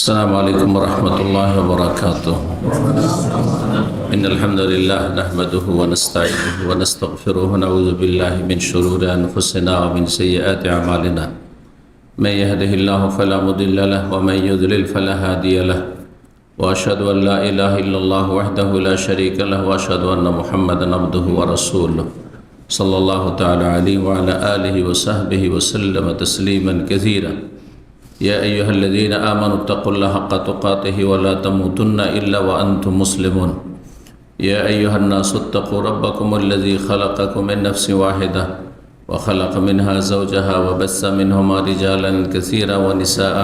السلام عليكم ورحمة الله وبركاته. إن الحمد لله نحمده ونستعينه ونستغفره ونعوذ بالله من شرور أنفسنا ومن سيئات أعمالنا. من يهده الله فلا مضل له ومن يضلل فلا هادي له. وأشهد أن لا إله إلا الله وحده لا شريك له وأشهد أن محمدا عبده ورسوله صلى الله تعالى عليه وعلى آله وصحبه وسلم تسليما كثيرا. يا أيها الذين آمنوا اتقوا الله حق تقاته ولا تموتن إلا وأنتم مسلمون. يا أيها الناس اتقوا ربكم الذي خلقكم من نفس واحدة وخلق منها زوجها وبث منهما رجالا كثيرا ونساء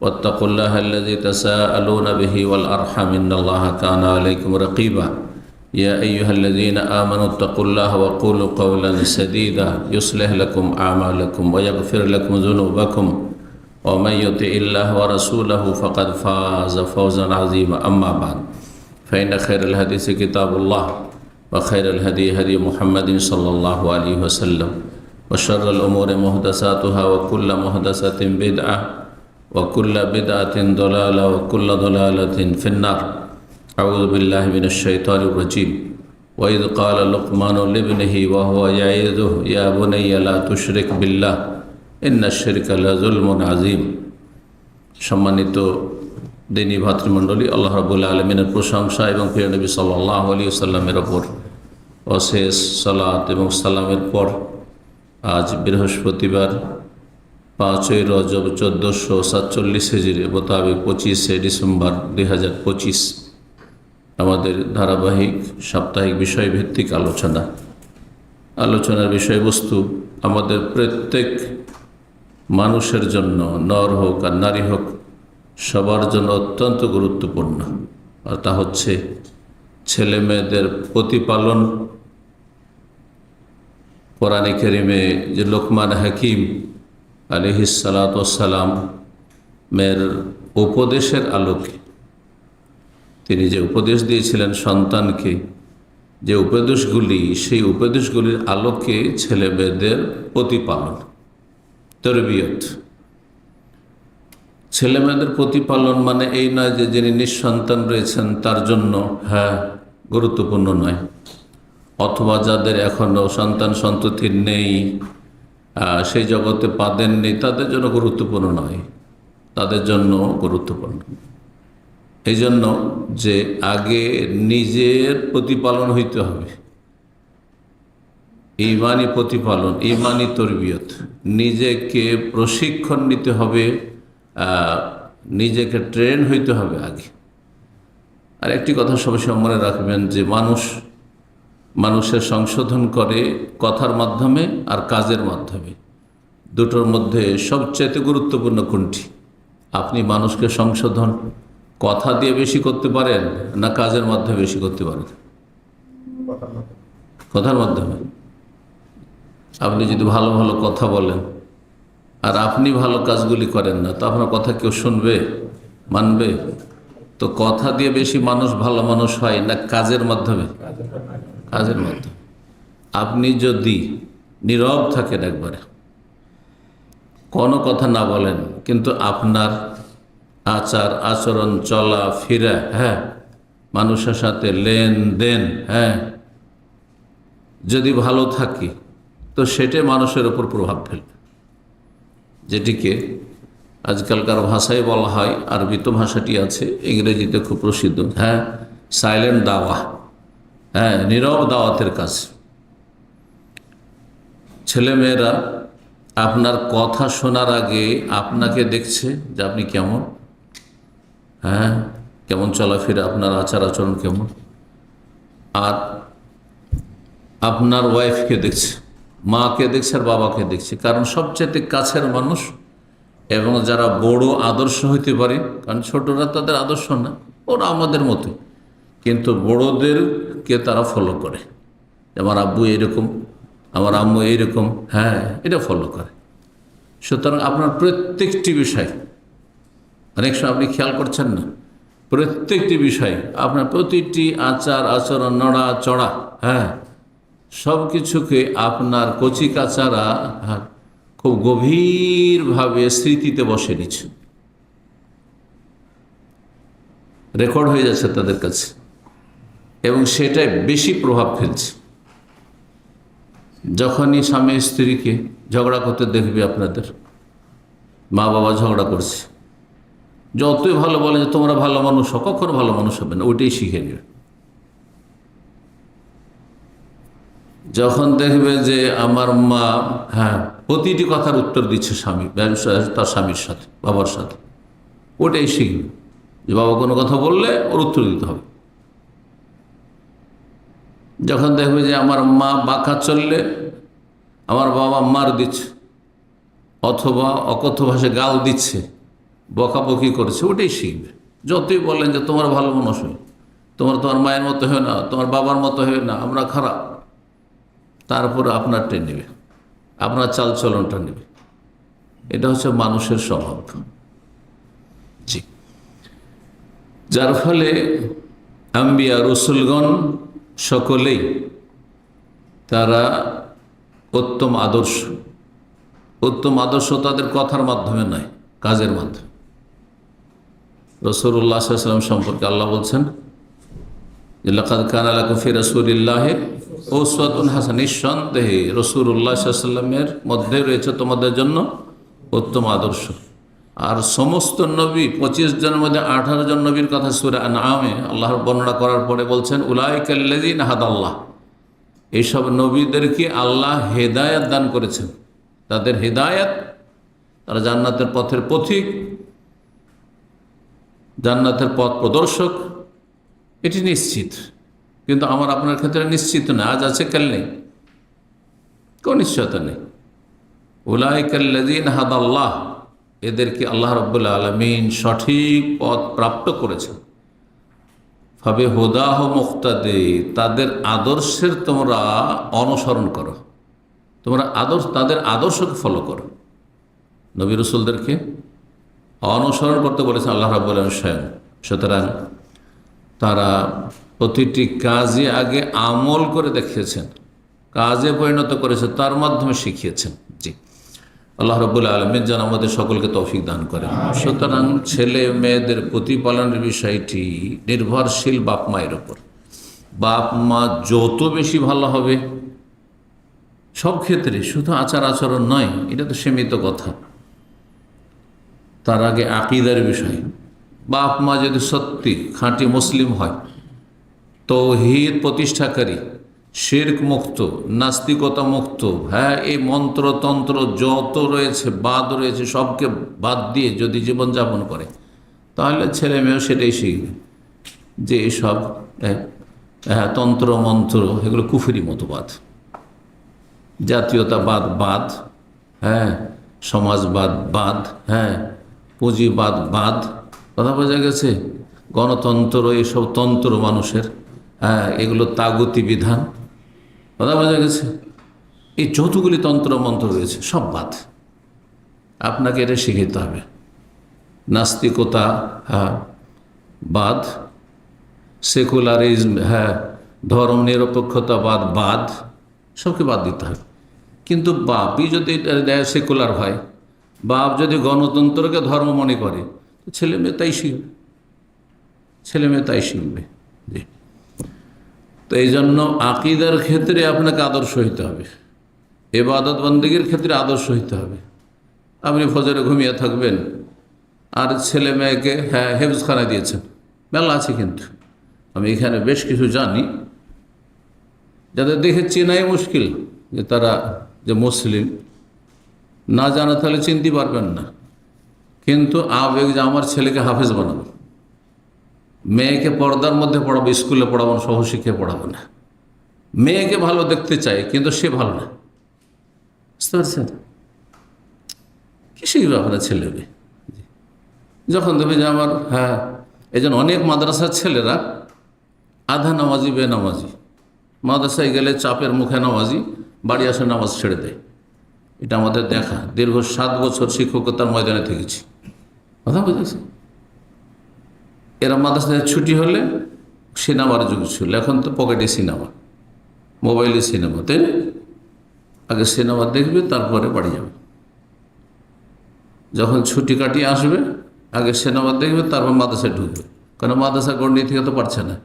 واتقوا الله الذي تساءلون به والأرحم إن الله كان عليكم رقيبا. يا أيها الذين آمنوا اتقوا الله وقولوا قولا سديدا يصلح لكم أعمالكم ويغفر لكم ذنوبكم ومن يطع الله ورسوله فقد فاز فوزا عظيما. أما بعد فإن خير الحديث كتاب الله وخير الهدي هدي محمد صلى الله عليه وسلم وشر الأمور محدثاتها وكل محدثة بدعة وكل بدعة ضلالة وكل ضلالة في النار. أعوذ بالله من الشيطان الرجيم. وإذ قال لقمان لابنه وهو يعظه يا بني لا تشرك بالله ইন্না শিরকা লাযুলমুন আযীম। সম্মানিত দিনী ভাতৃমণ্ডলী, আল্লাহ রাব্বুল আলামিনের প্রশংসা এবং প্রিয় নবী সাল্লাল্লাহু আলাইহি ওয়াসাল্লামের ওপর অশেষ সালাত এবং সালামের পর আজ বৃহস্পতিবার 5ই রজব 1447 হিজরি মোতাবেক 25শে ডিসেম্বর 2025 আমাদের ধারাবাহিক সাপ্তাহিক বিষয়ভিত্তিক আলোচনার বিষয়বস্তু আমাদের প্রত্যেক মানুষের জন্য, নর হোক আর নারী হোক, সবার জন্য অত্যন্ত গুরুত্বপূর্ণ। আর তা হচ্ছে ছেলে মেয়েদের প্রতিপালন। কোরআনে কারিমে যে লোকমান হাকিম আলাইহিস সালাতু ওয়াস সালাম মের উপদেশের আলোকে তিনি যে উপদেশ দিয়েছিলেন সন্তানকে, যে উপদেশগুলি, সেই উপদেশগুলির আলোকে ছেলে মেয়েদের প্রতিপালন, তরবিয়ত। ছেলে মেয়েদের প্রতিপালন মানে এই নয় যে যিনি নিঃসন্তান রয়েছেন তার জন্য গুরুত্বপূর্ণ নয়, অথবা যাদের এখনও সন্তান সন্ততি নেই, সেই জগতে পা দেননি, তাদের জন্য গুরুত্বপূর্ণ নয়, তাদের জন্য গুরুত্বপূর্ণ। এই জন্য যে আগে নিজের প্রতিপালন হইতে হবে, ইমানি প্রতিপালন, ইমানি তরবিয়ত, নিজেকে প্রশিক্ষণ নিতে হবে, নিজেকে ট্রেন হইতে হবে আগে। আর একটি কথা সবসময় মনে রাখবেন যে মানুষের সংশোধন করে কথার মাধ্যমে আর কাজের মাধ্যমে। দুটোর মধ্যে সবচেয়ে গুরুত্বপূর্ণ কোনটি? আপনি মানুষকে সংশোধন কথা দিয়ে বেশি করতে পারেন না কাজের মাধ্যমে বেশি করতে পারেন? কথার মাধ্যমে। আপনি যদি ভালো ভালো কথা বলেন আর আপনি ভালো কাজগুলি করেন না, তো আপনার কথা কেউ শুনবে, মানবে? তো কথা দিয়ে বেশি মানুষ ভালো মানুষ হয় না কাজের মাধ্যমে? কাজের মাধ্যমে। আপনি যদি নীরব থাকেন, একবারে কোনো কথা না বলেন, কিন্তু আপনার আচার আচরণ, চলা ফিরা, মানুষের সাথে লেনদেন যদি ভালো থাকে, তো সেটাই মানুষের উপর প্রভাব ফেলবে। যেটিকে আজকালকার ভাষায় বলা হয়, আরবি তো ভাষাটি আছে, ইংরেজিতে খুব প্রসিদ্ধ, সাইলেন্ট দাওয়া, নীরব দাওয়াতের কাজ। ছেলেমেয়েরা আপনার কথা শোনার আগে আপনাকে দেখছে যে আপনি কেমন, কেমন চলাফেরা, আপনার আচার আচরণ কেমন। আর আপনার ওয়াইফকে দেখছে, মাকে দেখছে আর বাবাকে দেখছে, কারণ সবচেয়ে কাছের মানুষ এবং যারা বড় আদর্শ হইতে পারে। কারণ ছোটরা তাদের আদর্শ না, ওরা আমাদের মতো, কিন্তু বড়দেরকে তারা ফলো করে। আমার আব্বু এইরকম, আমার আম্মু এইরকম, এটা ফলো করে। সুতরাং আপনার প্রত্যেকটি বিষয়, অনেক সময় আপনি খেয়াল করছেন না, প্রত্যেকটি বিষয় আপনার প্রতিটি আচার আচরণ, নড়া চড়া, সব কিছুকে আপনার কচি কাচারা খুব গভীরভাবে স্মৃতিতে বসে নিচ্ছে। রেকর্ড হয়ে যাচ্ছে তাদের কাছে, এবং সেটাই বেশি প্রভাব ফেলছে। যখনই স্বামী স্ত্রীকে ঝগড়া করতে দেখবে, আপনাদের মা বাবা ঝগড়া করছে, যতই ভালো বলে যে তোমরা ভালো মানুষ হও, কখনো ভালো মানুষ হবে না, ওইটাই শিখে নেবে। যখন দেখবে যে আমার মা প্রতিটি কথার উত্তর দিচ্ছে স্বামী, তার স্বামীর সাথে, বাবার সাথে, ওটাই শিখবে যে বাবা কোনো কথা বললে ওর উত্তর দিতে হবে। যখন দেখবে যে আমার মা বাঁকা চললে আমার বাবা মার দিচ্ছে, অথবা অকথ্য ভাষায় গাল দিচ্ছে, বকাবকি করছে, ওটাই শিখবে। যতই বলেন যে তোমার ভালো মানুষ হয়, তোমার মায়ের মতো হয় না, তোমার বাবার মতো হয় না, আমরা খারাপ, তারপরে আপনারটাই নেবে, আপনার চালচলনটা নেবে। এটা হচ্ছে মানুষের স্বভাব। জি, যার ফলে আম্বিয়া রসুলগণ সকলেই তারা উত্তম আদর্শ। উত্তম আদর্শ তাদের কথার মাধ্যমে নয়, কাজের মাধ্যমে। রাসূলুল্লাহ সাল্লাল্লাহু আলাইহি ওয়াসাল্লাম সম্পর্কে আল্লাহ বলছেন যে লাকাদ কানা লাকুম ফি রাসূলিল্লাহি উসওয়াতুন হাসানাহ, নিঃসন্দেহে রাসূলুল্লাহ সাল্লাল্লাহু আলাইহি ওয়াসাল্লামের মধ্যে রয়েছে তোমাদের জন্য উত্তম আদর্শ। আর সমস্ত নবী 25 জনের মধ্যে 18 জন নবীর কথা সূরা আনআমে আল্লাহর বর্ণনা করার পরে বলছেন উলাইকাল্লাযীনা হাদাল্লাহ, এইসব নবীদেরকে আল্লাহ হেদায়েত দান করেছেন। তাদের হেদায়েত, তারা জান্নাতের পথের পথিক, জান্নাতের পথ প্রদর্শক, এটি নিশ্চিত। কিন্তু আমার আপনার ক্ষেত্রে নিশ্চিত না, আজ আছে কাল নেই, কোন নিশ্চয়তা নেই। উলাইকাল্লাযীনা হাদাল্লাহ, এদেরকে আল্লাহ রাব্বুল আলামিন সঠিক পথ প্রাপ্ত করেছেন। ফাবে হুদাহ মুক্তাদি, তাদের আদর্শের তোমরা অনুসরণ করো, তোমরা তাদের আদর্শকে ফলো করো। নবী রাসূলদেরকে অনুসরণ করতে বলেছেন আল্লাহ রাব্বুল আলামিন স্বয়ং। সুতরাং তারা প্রতিটি কাজে আগে আমল করে দেখিয়েছেন, কাজে পরিণত করেছে, তার মাধ্যমে শিখিয়েছেন। জি, আল্লাহ রাব্বুল আলামিন যেন আমাদের সকলকে তৌফিক দান করেন। সুতরাং ছেলে মেয়েদের প্রতিপালনের বিষয়টি নির্ভরশীল বাপ মায়ের ওপর। বাপ মা যত বেশি ভালো হবে সব ক্ষেত্রে, শুধু আচার আচরণ নয়, এটা তো সীমিত কথা। তার আগে আকীদার বিষয়। বাপ মা যদি সত্যি খাঁটি মুসলিম হয়, তৌহিদ প্রতিষ্ঠাকারী, শিরক মুক্ত, নাস্তিকতা মুক্ত, এই মন্ত্রতন্ত্র যত রয়েছে, বাদ রয়েছে, সবকে বাদ দিয়ে যদি জীবনযাপন করে, তাহলে ছেলে মেয়েও সেটাই শিখবে যে এসব তন্ত্র মন্ত্র এগুলো কুফরি মতবাদ, জাতীয়তাবাদ বাদ, সমাজবাদ বাদ, পুঁজিবাদ বাদ। কথা বোঝা গেছে? গণতন্ত্র, এইসব তন্ত্র মানুষের, এগুলো তাগুতি বিধান। কথা বোঝা গেছে? এই যতগুলি তন্ত্র মন্ত্র রয়েছে সব বাদ, আপনাকে এটা শিখতে হবে। নাস্তিকতা বাদ, সেকুলারিজম, ধর্ম নিরপেক্ষতাবাদ বাদ, সবকে বাদ দিতে হবে। কিন্তু বাপই যদি সেকুলার হয়, বাপ যদি গণতন্ত্রকে ধর্ম মনে করে, তো ছেলে মেয়ে তাই শিখবে, ছেলে মেয়ে তাই শিখবে। জি, তো এই জন্য আকিদার ক্ষেত্রে আপনাকে আদর্শ হইতে হবে, ইবাদত বন্দেগীর ক্ষেত্রে আদর্শ হইতে হবে। আপনি ফজরে ঘুমিয়ে থাকবেন আর ছেলে মেয়েকে হেফজখানা দিয়েছেন, মেলা আছে। কিন্তু আমি এখানে বেশ কিছু জানি যাদের দেখে চেনাই মুশকিল যে তারা যে মুসলিম, না জানা তাহলে চিনতে পারবেন না। কিন্তু আবেগ যে আমার ছেলেকে হাফেজ বানাবো, মেয়েকে পর্দার মধ্যে পড়াবো, স্কুলে পড়াবো, সহশিক্ষায় পড়াবো না। মেয়েকে ভালো দেখতে চাই কিন্তু সে ভালো না, বুঝতে পারছেন? কি শিখবে আপনার ছেলে মেয়ে? যখন দেবে যে আমার এই জন্য অনেক মাদ্রাসার ছেলেরা আধা নামাজি বেনামাজি, মাদ্রাসায় গেলে চাপের মুখে নামাজি, বাড়ি আসে নামাজ ছেড়ে দেয়। এটা আমাদের দেখা, দীর্ঘ 7 বছর শিক্ষকতার ময়দানে থেকেছি। কথা বুঝেছি? এরা মাদ্রাসায় ছুটি হলে সিনেমার যুগ ছিল, এখন তো পকেটে সিনেমা, মোবাইলে সিনেমা, তাই না? আগে সিনেমা দেখবে, তারপরে বাড়ি যাবে। যখন ছুটি কাটিয়ে আসবে আগে সিনেমা দেখবে, তারপর মাদ্রাসায় ঢুকবে। কারণ মাদ্রাসা গণ্ডি থেকে তো পারছে না,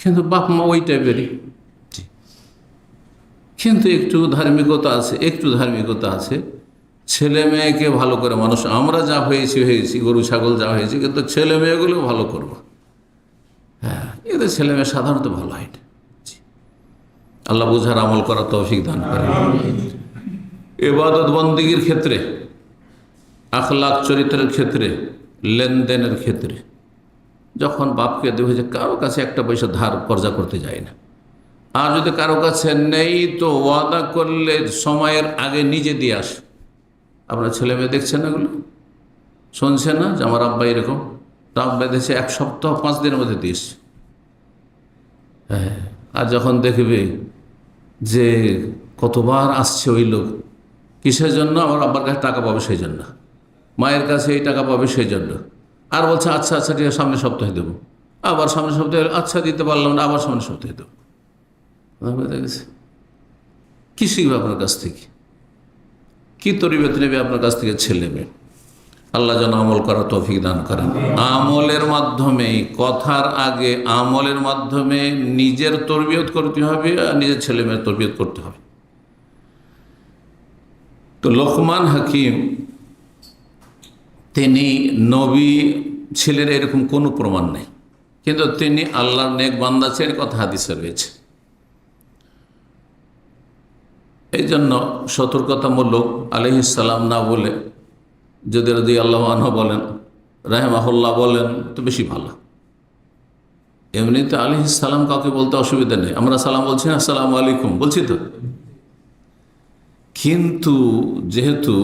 কিন্তু বাপ মা ওই টাইপেরই। কিন্তু একটু ধার্মিকতা আছে, ছেলে মেয়েকে ভালো করে মানুষ, আমরা যা হয়েছি গরু ছাগল যা হয়েছে, কিন্তু ছেলে মেয়েগুলো ভালো করব। হ্যাঁ, এদের ছেলে মেয়ে সাধারণত ভালো হয় না। আল্লাহ বুঝার আমল করার তৌফিক দান করেন। ইবাদত বন্দেগীর ক্ষেত্রে, আখলাক চরিত্রের ক্ষেত্রে, লেনদেনের ক্ষেত্রে যখন বাপকে দেবে, যে কারো কাছে একটা পয়সা ধার কর্জা করতে যায় না। আর যদি কারো কাছে নেই তো ওয়াদা করলে সময়ের আগে নিজে দিয়ে আসে। আপনার ছেলে মেয়ে দেখছেন না, এগুলো শুনছে না যে আমার আব্বা এরকম, তো আব্বা দেখছে 1 সপ্তাহ 5 দিনের মধ্যে দিয়েছে। হ্যাঁ, আর যখন দেখবে যে কতবার আসছে ওই লোক, কিসের জন্য? আমার আব্বার কাছে টাকা পাবে সেই জন্য, মায়ের কাছে এই টাকা পাবে সেই জন্য, আর বলছে আচ্ছা ঠিক আছে সামনের সপ্তাহে দেবো, আবার সামনের সপ্তাহে আচ্ছা দিতে পারলাম না, আবার সামনের সপ্তাহে দেবো। দেখেছে কি শিখবে আপনার কাছ থেকে? কি তরবিয়ত নেবে আপনার কাছ থেকে ছেলে মেয়ে? আল্লাহ যেন আমল করার তৌফিক দান করেন। আমলের মাধ্যমে, কথার আগে আমলের মাধ্যমে নিজের তরবিয়ত করতে হবে আর নিজের ছেলে মেয়ের তরবিয়ত করতে হবে। তো লোকমান হাকিম তিনি নবী ছিলেন এরকম কোনো প্রমাণ নেই, কিন্তু তিনি আল্লাহর নেক বান্দা ছিলেন, কথা হাদিসে রয়েছে। এই জন্য সতর্কতামূলক আলাইহিস সালাম না বলে যদি রাদিয়াল্লাহু আনহু বলেন, রাহিমাহুল্লাহ বলেন, তো বেশি ভালো। এমনিতে আলাইহিস সালাম কাউকে বলতে অসুবিধা নেই, আমরা সালাম বলছি না, আসসালামু আলাইকুম বলছি তো, কিন্তু যেহেতু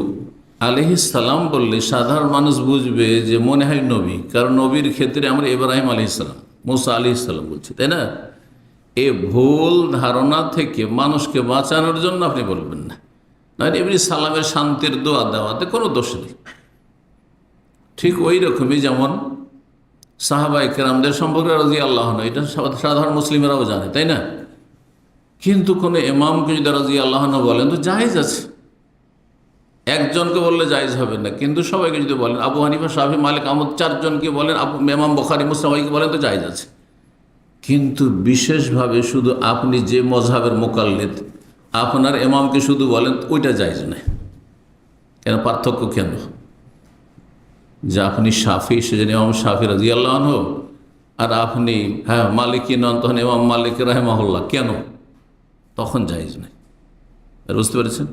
আলাইহিস সালাম বললে সাধারণ মানুষ বুঝবে যে মনে হয় নবী, কারণ নবীর ক্ষেত্রে আমরা ইব্রাহিম আলাইহিস সালাম, মুসা আলাইহিস সালাম বলছি, তাই না? এই ভুল ধারণা থেকে মানুষকে বাঁচানোর জন্য আপনি বলবেন না, নয় এমনি সালামের শান্তির দোয়া দেওয়াতে কোনো দোষ নেই। ঠিক ওই রকমই যেমন সাহাবায়ে কেরামদের সম্পর্কে রাদিয়াল্লাহু আনহু, এটা সাধারণ মুসলিমেরাও জানে, তাই না? কিন্তু কোনো ইমামকে যদি রাদিয়াল্লাহু আনহু বলেন তো জায়েজ আছে, একজনকে বললে জায়েজ হবে না, কিন্তু সবাইকে যদি বলেন, আবু হানিফা, শাফি, মালিক, আহমদ 4 জনকে বলেন, ইমাম বুখারী, মুসলিম সবাইকে বলেন তো জায়েজ আছে। কিন্তু বিশেষভাবে শুধু আপনি যে মযহাবের মুকাল্লিদ, আপনার ইমামকে শুধু বলেন, ওইটা জায়েজ নয়। কেন? পার্থক্য কেন? যে আপনি শাফি, সেজন্য ইমাম শাফি রাদিয়াল্লাহু আনহু, আর আপনি মালিকি নন, তখন ইমাম মালিক রাহিমাহুল্লাহ, কেন? তখন জায়েজ নয়। বুঝতে পেরেছেন?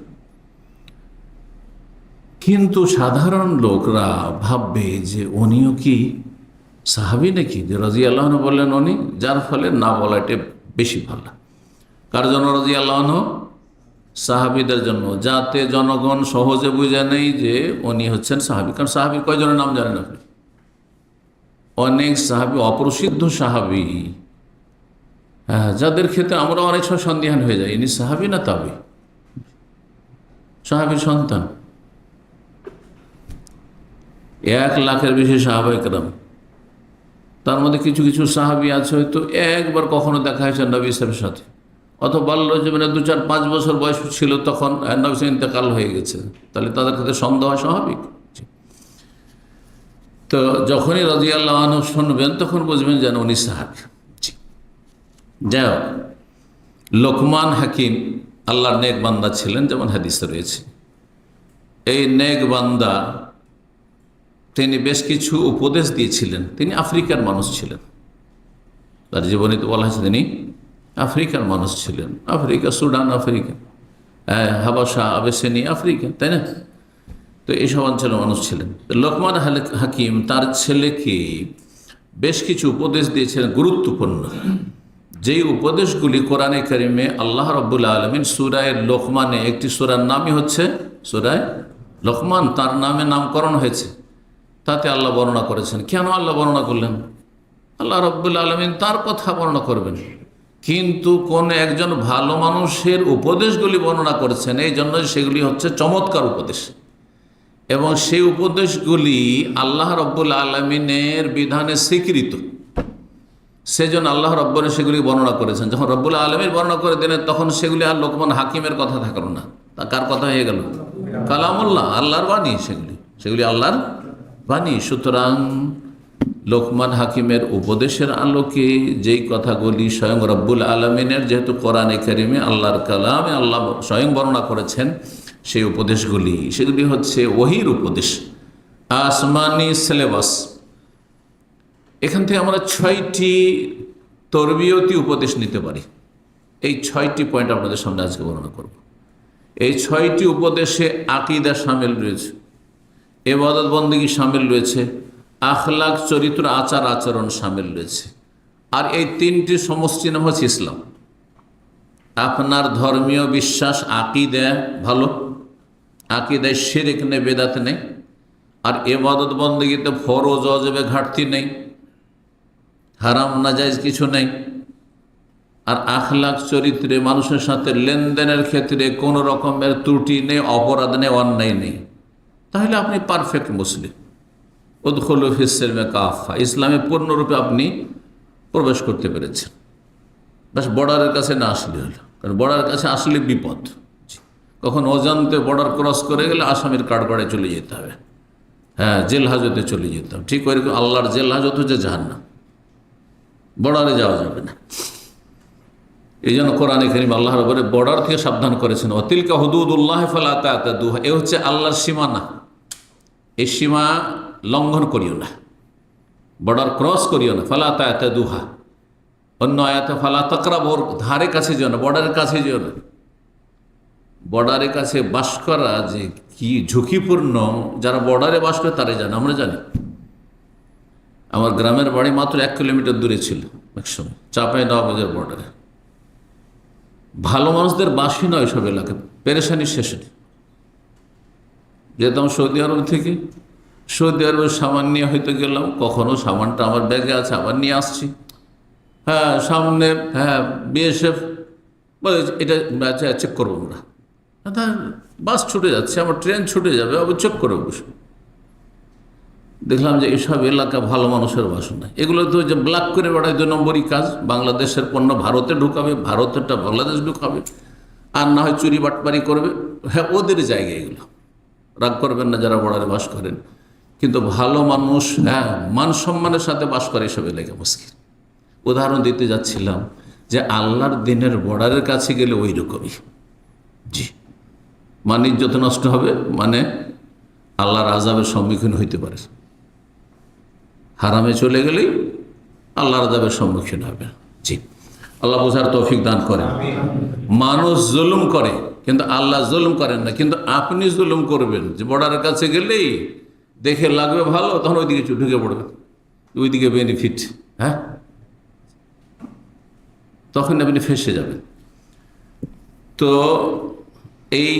কিন্তু সাধারণ লোকরা ভাববে যে উনিও কি সাহাবী নাকি, যে রাদিয়াল্লাহু আনহু বললেন উনি, যার ফলে না বলাটা বেশি ভালো। কার জন্য রাদিয়াল্লাহু আনহু? সাহাবীদের জন্য, যাতে জনগণ সহজে বুঝে নেই যে উনি হচ্ছেন সাহাবী। কারণ সাহাবী কয়জনের নাম জানেন আপনি? অনেক সাহাবী, অপ্রসিদ্ধ সাহাবী, যাদের ক্ষেত্রে আমরা অনেক সময় সন্দিহান হয়ে যাই, ইনি সাহাবী না তাবী, সাহাবীর সন্তান। 1 লাখের বেশি সাহাবায়ে কেরাম, তার মধ্যে কিছু কিছু সাহাবী আছে হয়তো একবার কখনো দেখা হয়েছে নবী সাহেবের সাথে, অথবা বাল্য জীবনে 2, 4, 5 বছর বয়স ছিল, তখন নবী সাহেব ইন্তেকাল হয়ে গেছে, তাহলে তাদের ক্ষেত্রে সন্দেহ হয় স্বাভাবিক। তো যখনই রাদিয়াল্লাহু আনহু শুনবেন তখন বুঝবেন যেন উনি সাহাবী। যাই হোক, লোকমান হাকিম আল্লাহর নেক বান্দা ছিলেন, যেমন হাদিসে রয়েছে। এই নেক বান্দা তিনি বেশ কিছু উপদেশ দিয়েছিলেন। তিনি আফ্রিকার মানুষ ছিলেন, তার জীবনে তো বলা হয়েছে তিনি আফ্রিকার মানুষ ছিলেন। আফ্রিকা, সুডান আফ্রিকা, হাবাসা, আবেসিনিয়া আফ্রিকা, তাই না? তো এইসব অঞ্চলের মানুষ ছিলেন। লোকমান হাকিম তার ছেলেকে বেশ কিছু উপদেশ দিয়েছিলেন গুরুত্বপূর্ণ, যেই উপদেশগুলি কোরআনে কারিমে আল্লাহ রাব্বুল আলামিন সূরায়ে লোকমানে, একটি সূরার নামই হচ্ছে সূরায়ে লোকমান, তার নামে নামকরণ হয়েছে, তাতে আল্লাহ বর্ণনা করেছেন। কেন আল্লাহ বর্ণনা করলেন? আল্লাহ রাব্বুল আলামিন তার কথা বর্ণনা করবেন, কিন্তু কোন একজন ভালো মানুষের উপদেশগুলি বর্ণনা করেছেন, এই জন্য সেগুলি হচ্ছে চমৎকার উপদেশ, এবং সেই উপদেশগুলি আল্লাহ রাব্বুল আলামিনের বিধানে স্বীকৃত। সেজন্য আল্লাহ রব্বুল সেগুলি বর্ণনা করেছেন। যখন রব্বুল আলামিন বর্ণনা করে দিলেন, তখন সেগুলি আর লোকমান হাকিমের কথা থাকলো না, তা কার কথা হয়ে গেল? কালামুল্লাহ, আল্লাহর বাণী। সেগুলি আল্লাহর বাণী। সুতরাং লোকমান হাকিমের উপদেশের আলোকে যেই কথাগুলি স্বয়ং রব্বুল আলমিনের, যেহেতু কোরআনে কারিমে আল্লাহর কালামে আল্লাহ স্বয়ং বর্ণনা করেছেন, সেই উপদেশগুলি সেগুলি হচ্ছে ওহীর উপদেশ, আসমানি সিলেবাস। এখান থেকে আমরা 6টি তরবিয়তি উপদেশ নিতে পারি। এই 6টি পয়েন্ট আপনাদের সামনে আজকে বর্ণনা করব। এই 6টি উপদেশে আকীদা শামিল রয়েছে, ইবাদত বন্দেগী শামিল রয়েছে, আখলাক চরিত্র আচার আচরণ শামিল রয়েছে। আর এই 3টি সমষ্টি নাম হচ্ছে ইসলাম। আপনার ধর্মীয় বিশ্বাস আকীদা ভালো, আকীদায় শিরক নেই, বেদাত নেই। আর ইবাদত বন্দেগীতে ফরজ ওয়াজিবে ঘাটতি নেই, হারাম নাজায়েজ কিছু নেই। আর আখলাক চরিত্রে মানুষের সাথে লেনদেনের ক্ষেত্রে কোনো রকমের ত্রুটি নেই, অপরাধ নেই, অন্যায় নেই। তাহলে আপনি পারফেক্ট মুসলিম। উদখুলু ফিস-সিলমি কাফা, ইসলামে পূর্ণরূপে আপনি প্রবেশ করতে পেরেছেন। বাস বর্ডারের কাছে না আসলে হলো, কারণ বর্ডারের কাছে আসলে বিপদ। কখন অজান্তে বর্ডার ক্রস করে গেলে আসামির কাঠগড়ে চলে যেতে হবে, হ্যাঁ, জেল হাজতে চলে যেতে হবে। ঠিক ওইরকম আল্লাহর জেল হাজত হচ্ছে জাহান্নাম, বর্ডারে যাওয়া যাবে না। এই জন্য কোরআনে কারীম আল্লাহর উপরে বর্ডার থেকে সাবধান করেছেন, ওয়াতিলকা হুদুদুল্লাহ ফালা তা'তাদুহা। এ হচ্ছে আল্লাহর সীমানা, এই সীমা লঙ্ঘন করিও না, বর্ডার ক্রস করিও না। ফালা তা'তাদুহা, অন্য আয়াতে ফালা তাকরাবু, ধারে কাছে যেও না, বর্ডারের কাছে যেও না। বর্ডারের কাছে বাস করা যে কি ঝুঁকিপূর্ণ, যারা বর্ডারে বাস করে তারাই জানে, আমরা জানি। আমার গ্রামের বাড়ি মাত্র 1 কিলোমিটার দূরে ছিল একসময়, চাঁপাইনবাবগঞ্জের বর্ডারে। ভালো মানুষদের বাসই নয় সব এলাকা, পেরেশানি শেষ নেই। যেতাম সৌদি আরব থেকে, সৌদি আরবের সামান নিয়ে হয়তো গেলাম, কখনো সামানটা আমার ব্যাগে আছে আবার নিয়ে আসছি, হ্যাঁ, সামনে হ্যাঁ বিএসএফ বলে এটা চেক করবো আমরা, বাস ছুটে যাচ্ছে, আমার ট্রেন ছুটে যাবে, আবার চেক করে বসে দেখলাম যে এইসব এলাকা ভালো মানুষের বাস নয়। এগুলো তো যে ব্ল্যাক করে বেড়ায় 2 নম্বরই কাজ, বাংলাদেশের পণ্য ভারতে ঢুকাবে, ভারতেরটা বাংলাদেশ ঢুকাবে, আর না হয় চুরি বাটপারি করবে। হ্যাঁ, ওদের জায়গায় এগুলো, রাগ করবেন না যারা বর্ডারে বাস করেন। কিন্তু ভালো মানুষ, হ্যাঁ, মান সম্মানের সাথে বাস করে এসব এলাকা মুশকিল। উদাহরণ দিতে যাচ্ছিলাম যে আল্লাহর দিনের বর্ডারের কাছে গেলে ওই রকমই, জি, মান ইজ্জত নষ্ট হবে, মানে আল্লাহর আযাবের সম্মুখীন হইতে পারে। হারামে চলে গেলেই আল্লাহর আযাবের সম্মুখীন হবে। জি, আল্লাহ বোঝার তৌফিক দান করেন। মানুষ জুলুম করে কিন্তু আল্লাহ জুলুম করেন না। কিন্তু আপনি জুলুম করবেন যে বর্ডারের কাছে গেলেই দেখে লাগবে ভালো, তখন ওইদিকে ঢুকে পড়বেন, ওইদিকে বেনিফিট, হ্যাঁ, তখন আপনি ফেঁসে যাবেন। তো এই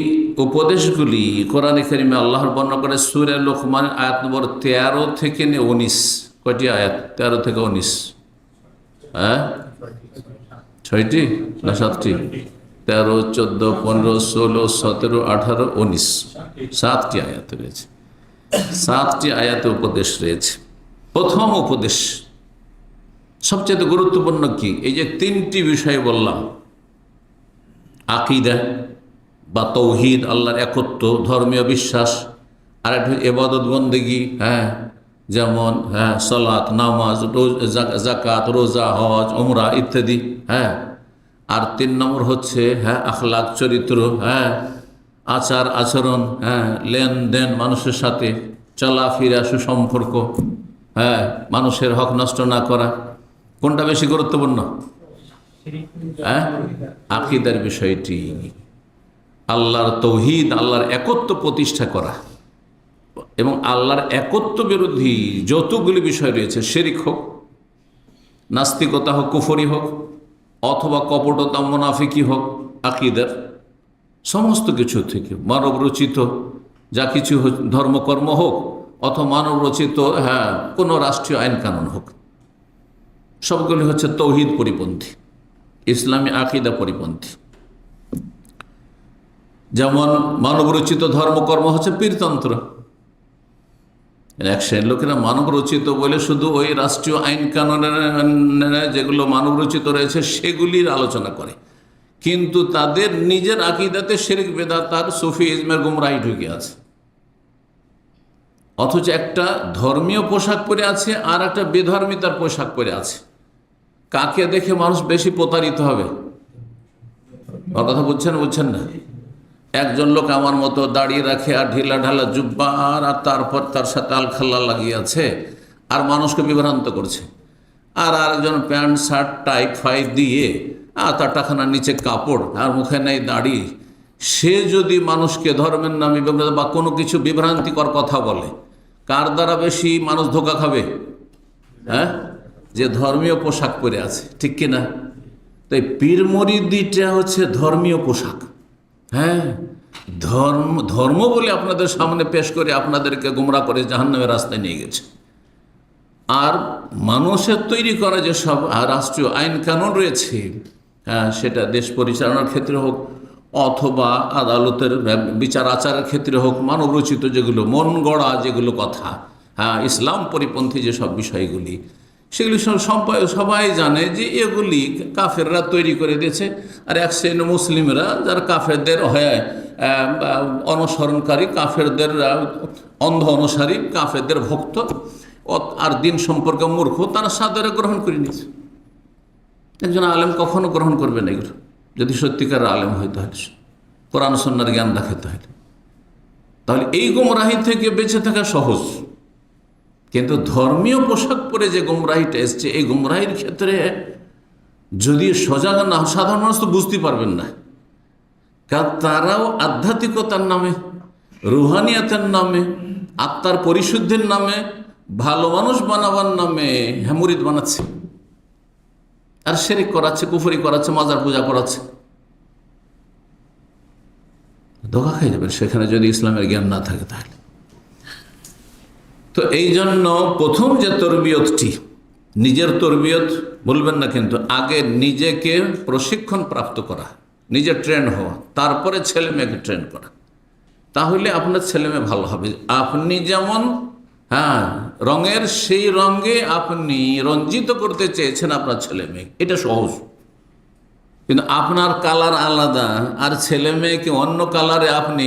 উপদেশগুলি কোরআনে কারিমে আল্লাহর বর্ণনা করে সূরা লোকমান আয়াত নম্বর 13 থেকে 19। কয়টি আয়াত? 13 থেকে 19, হ্যাঁ, 6টি না 7টি? 13, 14, 15, 16, 17, 18, 19, 7টি আয়াত রয়েছে। 7টি আয়াতে উপদেশ রয়েছে। প্রথম উপদেশ সবচেয়ে গুরুত্বপূর্ণ কি? এই যে 3টি বিষয় বললাম, আকীদা বা তৌহিদ, আল্লাহর একত্ব, ধর্মীয় বিশ্বাস, আর একটা ইবাদত বন্দেগী, হ্যাঁ, যেমন হ্যাঁ সালাত, নামাজ, যাকাত, রোজা, হজ, উমরা ইত্যাদি, হ্যাঁ। আর 3 নম্বর হচ্ছে হ্যাঁ আখলাক চরিত্র, হ্যাঁ, আচার আচরণ, হ্যাঁ, লেনদেন, মানুষের সাথে চলাফেরা, সুসম্পর্ক, হ্যাঁ, মানুষের হক নষ্ট না করা। কোনটা বেশি গুরুত্বপূর্ণ? হ্যাঁ, আকীদার বিষয়টি, আল্লাহর তৌহিদ, আল্লাহর একত্ব প্রতিষ্ঠা করা, এবং আল্লাহর একত্ব বিরোধী যতগুলি বিষয় রয়েছে, শিরক হোক, নাস্তিকতা হোক, কুফরি হোক, অথবা কপটতা, মুনাফিকি হোক, আকীদার সমস্ত কিছু থেকে, মানব রচিত যা কিছু ধর্মকর্ম হোক, অথবা মানব রচিত হ্যাঁ কোনো রাষ্ট্রীয় আইন কানুন হোক, সবগুলি হচ্ছে তৌহিদ পরিপন্থী, ইসলামী আকীদা পরিপন্থী। যেমন মানবরচিত ধর্মকর্ম হচ্ছে পীরতন্ত্র। এক শ্রেণীর লোকেরা মানবরচিত বলে শুধু ওই রাষ্ট্রীয় আইন কানুনের যেগুলো মানবরচিত রয়েছে সেগুলির আলোচনা করে, কিন্তু তাদের নিজের আকীদাতে শিরক, বেদাত আর সুফি ইজমের গুমরাহি ঢুকে আছে। অথচ একটা ধর্মীয় পোশাক পরে আছে আর একটা বেধর্মিতার পোশাক পরে আছে। কাকে দেখে মানুষ বেশি প্রতারিত হবে? ওর কথা বুঝছেন না? একজন লোক আমার মতো দাড়ি রাখে আর ঢিলা ঢালা জুব্বা আর তারপর তার সাথে আলখাল্লা লাগিয়ে আছে আর মানুষকে বিভ্রান্ত করছে। আর আরেকজন প্যান্ট শার্ট টাই ফাই দিয়ে তার টাকানার নিচে কাপড় আর মুখে নেই দাড়ি, সে যদি মানুষকে ধর্মের নামে বা কোনো কিছু বিভ্রান্তিকর কথা বলে, কার দ্বারা বেশি মানুষ ধোঁকা খাবে? হ্যাঁ, যে ধর্মীয় পোশাক পরে আছে, ঠিক কিনা? তাই পীর মুরিদিটা হচ্ছে ধর্মীয় পোশাক। হ্যাঁ, ধর্ম বলে আপনাদের সামনে পেশ করে আপনাদেরকে গুমরা করে জাহান্নামের রাস্তায় নিয়ে গেছে। আর মানুষের তৈরি করা যেসব রাষ্ট্রীয় আইন কানুন রয়েছে, সেটা দেশ পরিচালনার ক্ষেত্রে হোক অথবা আদালতের বিচার আচারের ক্ষেত্রে হোক, মানবরচিত যেগুলো, মন গড়া যেগুলো কথা, ইসলাম পরিপন্থী যেসব বিষয়গুলি, সেগুলি সবাই জানে যে এগুলি কাফেররা তৈরি করে দিয়েছে। আর এক শ্রেণী মুসলিমরা যারা কাফেরদের হয়ে অনুসরণকারী, কাফেরদের অন্ধ অনুসারী, কাফেরদের ভক্ত আর দিন সম্পর্কে মূর্খ, তারা সাদরে গ্রহণ করে নিয়েছে। একজন আলেম কখনো গ্রহণ করবে না এগুলো, যদি সত্যিকার আলেম হয়, তাহলে কোরআন সুন্নাহর জ্ঞান রাখে, তাহলে এই গুমরাহি থেকে বেঁচে থাকা সহজ। কিন্তু ধর্মীয় পোশাক পরে যে গুমরাহিটা এসছে, এই গুমরাহির ক্ষেত্রে যদি সজাগ না, সাধারণ মানুষ তো বুঝতে পারবেন না, কারণ তারাও আধ্যাত্মিকতার নামে, রুহানিয়াতের নামে, আত্মার পরিশুদ্ধির নামে, ভালো মানুষ বানাবার নামে মুরিদ বানাচ্ছে আর শিরক করাচ্ছে, কুফরি করাচ্ছে, মাজার পূজা করাচ্ছে। ধোঁকা খেয়ে যাবেন সেখানে যদি ইসলামের জ্ঞান না থাকে। তাহলে তো এই জন্য প্রথম যে তরবিয়তটি, নিজের তরবিয়ত বলবেন না, কিন্তু আগে নিজেকে প্রশিক্ষণ প্রাপ্ত করা, নিজে ট্রেন হওয়া, তারপরে ছেলে মেয়েকে ট্রেন করা। তাহলে আপনার ছেলে মেয়ে ভালো হবে। আপনি যেমন রঙের, সেই রঙে আপনি রঞ্জিত করতে চেয়েছেন আপনার ছেলে মেয়ে, এটা সহজ। কিন্তু আপনার কালার আলাদা আর ছেলে মেয়েকে অন্য কালারে আপনি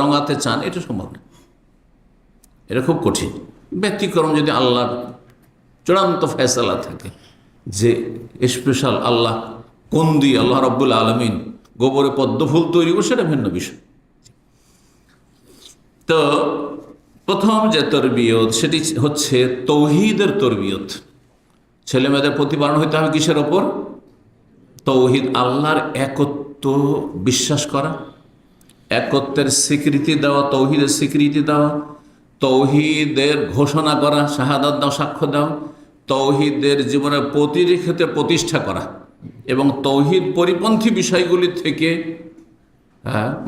রঙাতে চান, এটা সম্ভব না, এটা খুব কঠিন। ব্যতিক্রম যদি আল্লাহর চূড়ান্ত ফয়সালা থাকে যে স্পেশাল আল্লাহ কোন দিয়ে আল্লাহ রাব্বুল আলামিন গোবরে পদ্মফুল তৈরি করে, সেটা ভিন্ন বিষয়। তো প্রথম যে তরবিয়ত, সেটি হচ্ছে তৌহিদের তরবিয়ত। ছেলে মেয়েদের প্রতিপালন হইতে হবে কিসের ওপর? তৌহিদ, আল্লাহর একত্ব বিশ্বাস করা, একত্বের স্বীকৃতি দেওয়া, তৌহিদের স্বীকৃতি দেওয়া, তৌহিদের ঘোষণা করা, শাহাদাত দাও, সাক্ষ্য দাও, তৌহিদের জীবনের প্রতিটি ক্ষেত্রে প্রতিষ্ঠা করা এবং তৌহিদ পরিপন্থী বিষয়গুলি থেকে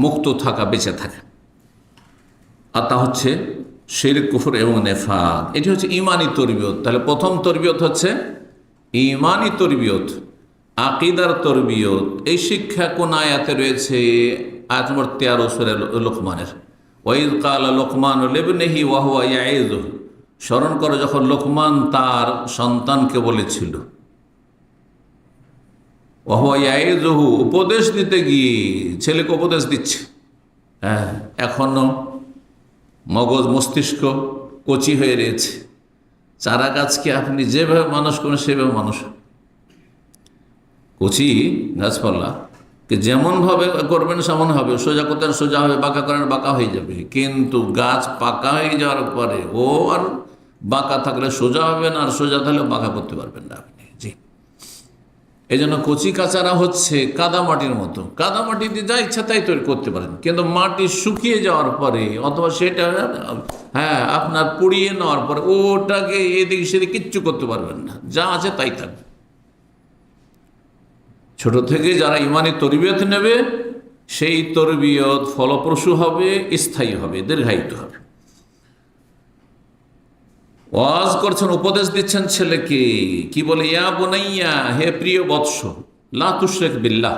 মুক্ত থাকা, বেঁচে থাকা। আর তা হচ্ছে শিরক, কুফর এবং নেফাক। এটি হচ্ছে ইমানি তরবিয়ত। তাহলে প্রথম তরবিয়ত হচ্ছে ইমানি তরবিয়ত, আকিদার তরবিয়ত। এই শিক্ষা কোন আয়াতে রয়েছে? আয়াত নম্বর 13 সূরা লোকমানের। ওয়াইদ ক্বালা লোকমান লিবনিহি ওয়া হুয়া ইয়াইযুহু। স্মরণ করো যখন লোকমান তার সন্তানকে বলেছিল, ওয়া হুয়া ইয়াইযুহু, উপদেশ দিতে গিয়ে, ছেলেকে উপদেশ দিচ্ছে। এখনো মগজ মস্তিষ্ক কচি হয়ে রয়েছে। চারা গাছকে আপনি যেভাবে মানুষ করেন সেভাবে মানুষ, কচি গাছপালাকে যেমনভাবে করবেন সেমন হবে, সোজা করতেন সোজা হবে, বাঁকা করেন বাঁকা হয়ে যাবে। কিন্তু গাছ পাকা হয়ে যাওয়ার পরে ও আর বাঁকা থাকলে সোজা হবে না, আর সোজা থাকলে বাঁকা করতে পারবেন না আপনি। জি, এই জন্য কচি কাচারা হচ্ছে কাদা মাটির মতো। কাদা মাটিতে যা ইচ্ছা তাই তৈরি করতে পারেন, কিন্তু মাটি শুকিয়ে যাওয়ার পরে অথবা সেটা আপনার পুড়িয়ে নেওয়ার পরে ওটাকে এদিকে সেদিকে কিচ্ছু করতে পারবেন না, যা আছে তাই থাকবে। ছোট থেকে যারা ইমানি তরবিয়ত নেবে, সেই তরবিয়ত ফলপ্রসূ হবে, স্থায়ী হবে, দীর্ঘায়িত হবে। ওয়াজ করছেন, উপদেশ দিচ্ছেন ছেলেকে, কি বলে? ইয়া বুনাইয়া, হে প্রিয় বৎস, লা তুশরিক বিল্লাহ,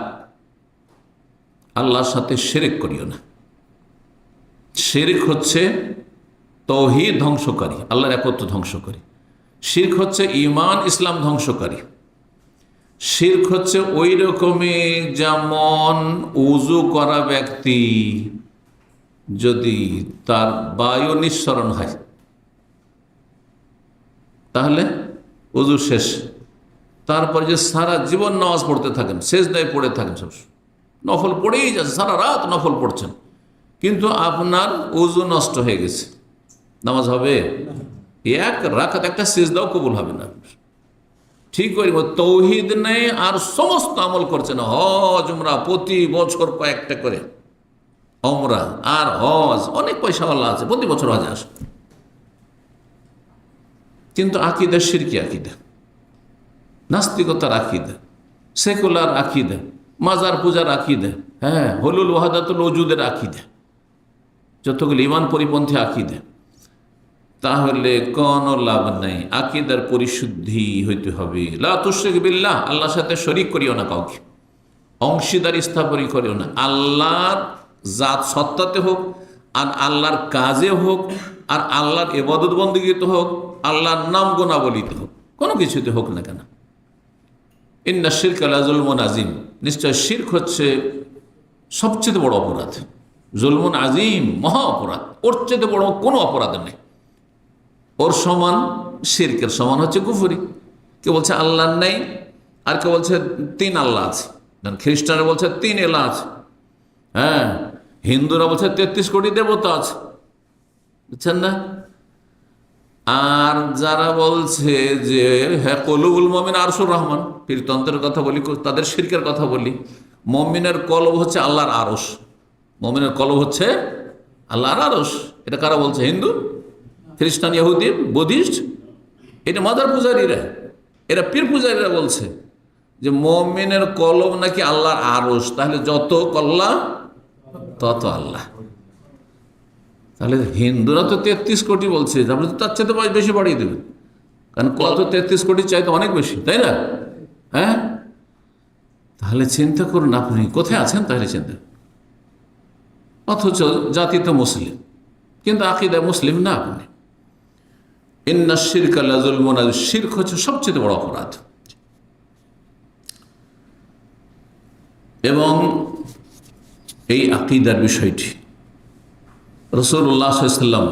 আল্লাহর সাথে শিরক করিও না। শিরক হচ্ছে তৌহিদ ধ্বংসকারী, আল্লাহর একত্ব ধ্বংসকারী। শিরক হচ্ছে ঈমান ইসলাম ধ্বংসকারী। শিরক হচ্ছে ওই রকমই যেমন উজু করা ব্যক্তি যদি তার বায়ু নিঃসরণ হয় তাহলে ওযু শেষ, তারপর যে সারা জীবন নামাজ পড়তে থাকেন, সেজদায় পড়ে থাকেন, সব নফল পড়েই যাচ্ছে, সারা রাত নফল পড়ছেন, কিন্তু আপনার ওযু নষ্ট হয়ে গেছে, নামাজ হবে? এক রাকাত একটা সেজদাও কবুল হবে না। ঠিক করে তৌহিদ নেই আর সমস্ত আমল করছেন, হজ উমরা প্রতি বছর কয়েকটা করে উমরা আর হজ, অনেক পয়সাওয়ালা আছে প্রতি বছর হজ আসে, কিন্তু আকীদা শিরকি আকীদা, নাস্তিকতার আকীদা, সেকুলার আকীদা, মাজার পূজার আকীদা, হ্যাঁ, হুলুল ওয়াহদাতুল ওজুদের আকীদা, যতগুলো ঈমান পরিপন্থী আকীদা, তাহলে কোনো লাভ নাই। আকীদার পরিশুদ্ধি হইতে হবে। লা তুশরিক বিল্লাহ, আল্লাহর সাথে শরীক করিও না, কাউকে অংশীদার স্থাপন করিও না। আল্লাহর জাত সত্তাতে হোক, আর আল্লাহর কাজে হোক, আর আল্লাহর ইবাদত বন্দেগীতে হোক, আল্লাহর নাম গুণাবলীতে হোক, কোনো কিছুতে হোক না কেন। ইন্না শিরকা লাযুলমুন আযীম, নিশ্চয় শিরক হচ্ছে সবচেয়ে বড় অপরাধ। জুলমুন আযীম, মহা অপরাধ, ওর চেয়ে বড় কোনো অপরাধ নেই। ওর সমান, শিরকের সমান হচ্ছে কুফরি। কেউ বলছে আল্লাহ নেই, আর কেউ বলছে তিন আল্লাহ আছে। খ্রিস্টানরা বলছে তিন এলা আছে, হ্যাঁ, হিন্দুরা বলছে 33 কোটি দেবতা আছে, বুঝছেন না? আর যারা বলছে যে হ্যাঁ কলুবুল মুমিন আরশুর রহমান, পীরতন্ত্রের কথা বলি, তাদের শিরকের কথা বলি। মুমিনের কলব হচ্ছে আল্লাহর আরশ, মুমিনের কলব হচ্ছে আল্লাহর আরশ। এটা কারা বলছে? হিন্দু, খ্রিস্টান, ইহুদি, বুদ্ধিস্ট, এটা মাজার পূজারীরা, এরা পীর পূজারীরা বলছে যে মুমিনের কলব নাকি আল্লাহর আরশ, তাহলে যত কল্লা তত আল্লাহ। তাহলে হিন্দুরা তো 33 কোটি বলছে, তারপরে তো তার চাইতে বেশি বাড়িয়ে দেবে, কারণ কত 33 কোটি চাইতে অনেক বেশি, তাই না? হ্যাঁ, তাহলে চিন্তা করুন আপনি কোথায় আছেন, তাহলে চিন্তা। অথচ জাতি তো মুসলিম, কিন্তু আকীদা মুসলিম না আপনি। ইন্না শিরকা লাযুলমুন আযীম, শিরক হচ্ছে সবচেয়ে বড় অপরাধ। এবং এই আকীদার বিষয়টি রাসূলুল্লাহ সাল্লাল্লাহু আলাইহি ওয়াসাল্লাম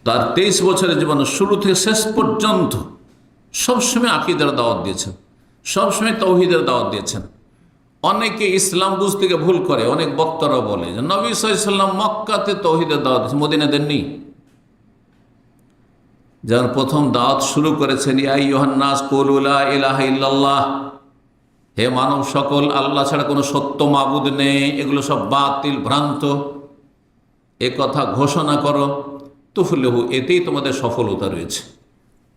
তার 23 বছরের জীবনের শুরু থেকে শেষ পর্যন্ত সবসময় আকীদার দাওয়াত দিয়েছেন, সবসময় তাওহীদের দাওয়াত দিয়েছেন। অনেকে ইসলাম বুঝতে গিয়ে ভুল করে, অনেক বক্তারা বলে যে নবী সাল্লাল্লাহু আলাইহি ওয়াসাল্লাম মক্কাতে তাওহীদের দাওয়াত দিয়েছেন, মদিনায় দেননি। যার প্রথম দাওয়াত শুরু করেছেন ইয়া আইয়ুহান নাস কুলু লা ইলাহা ইল্লাল্লাহ, হে মানব সকল, আল্লাহ ছাড়া কোনো সত্য মাবুদ নেই, এগুলো সব বাতিল ভ্রান্ত, এ কথা ঘোষণা করো, তুফলিহু, এতেই তোমাদের সফলতা রয়েছে।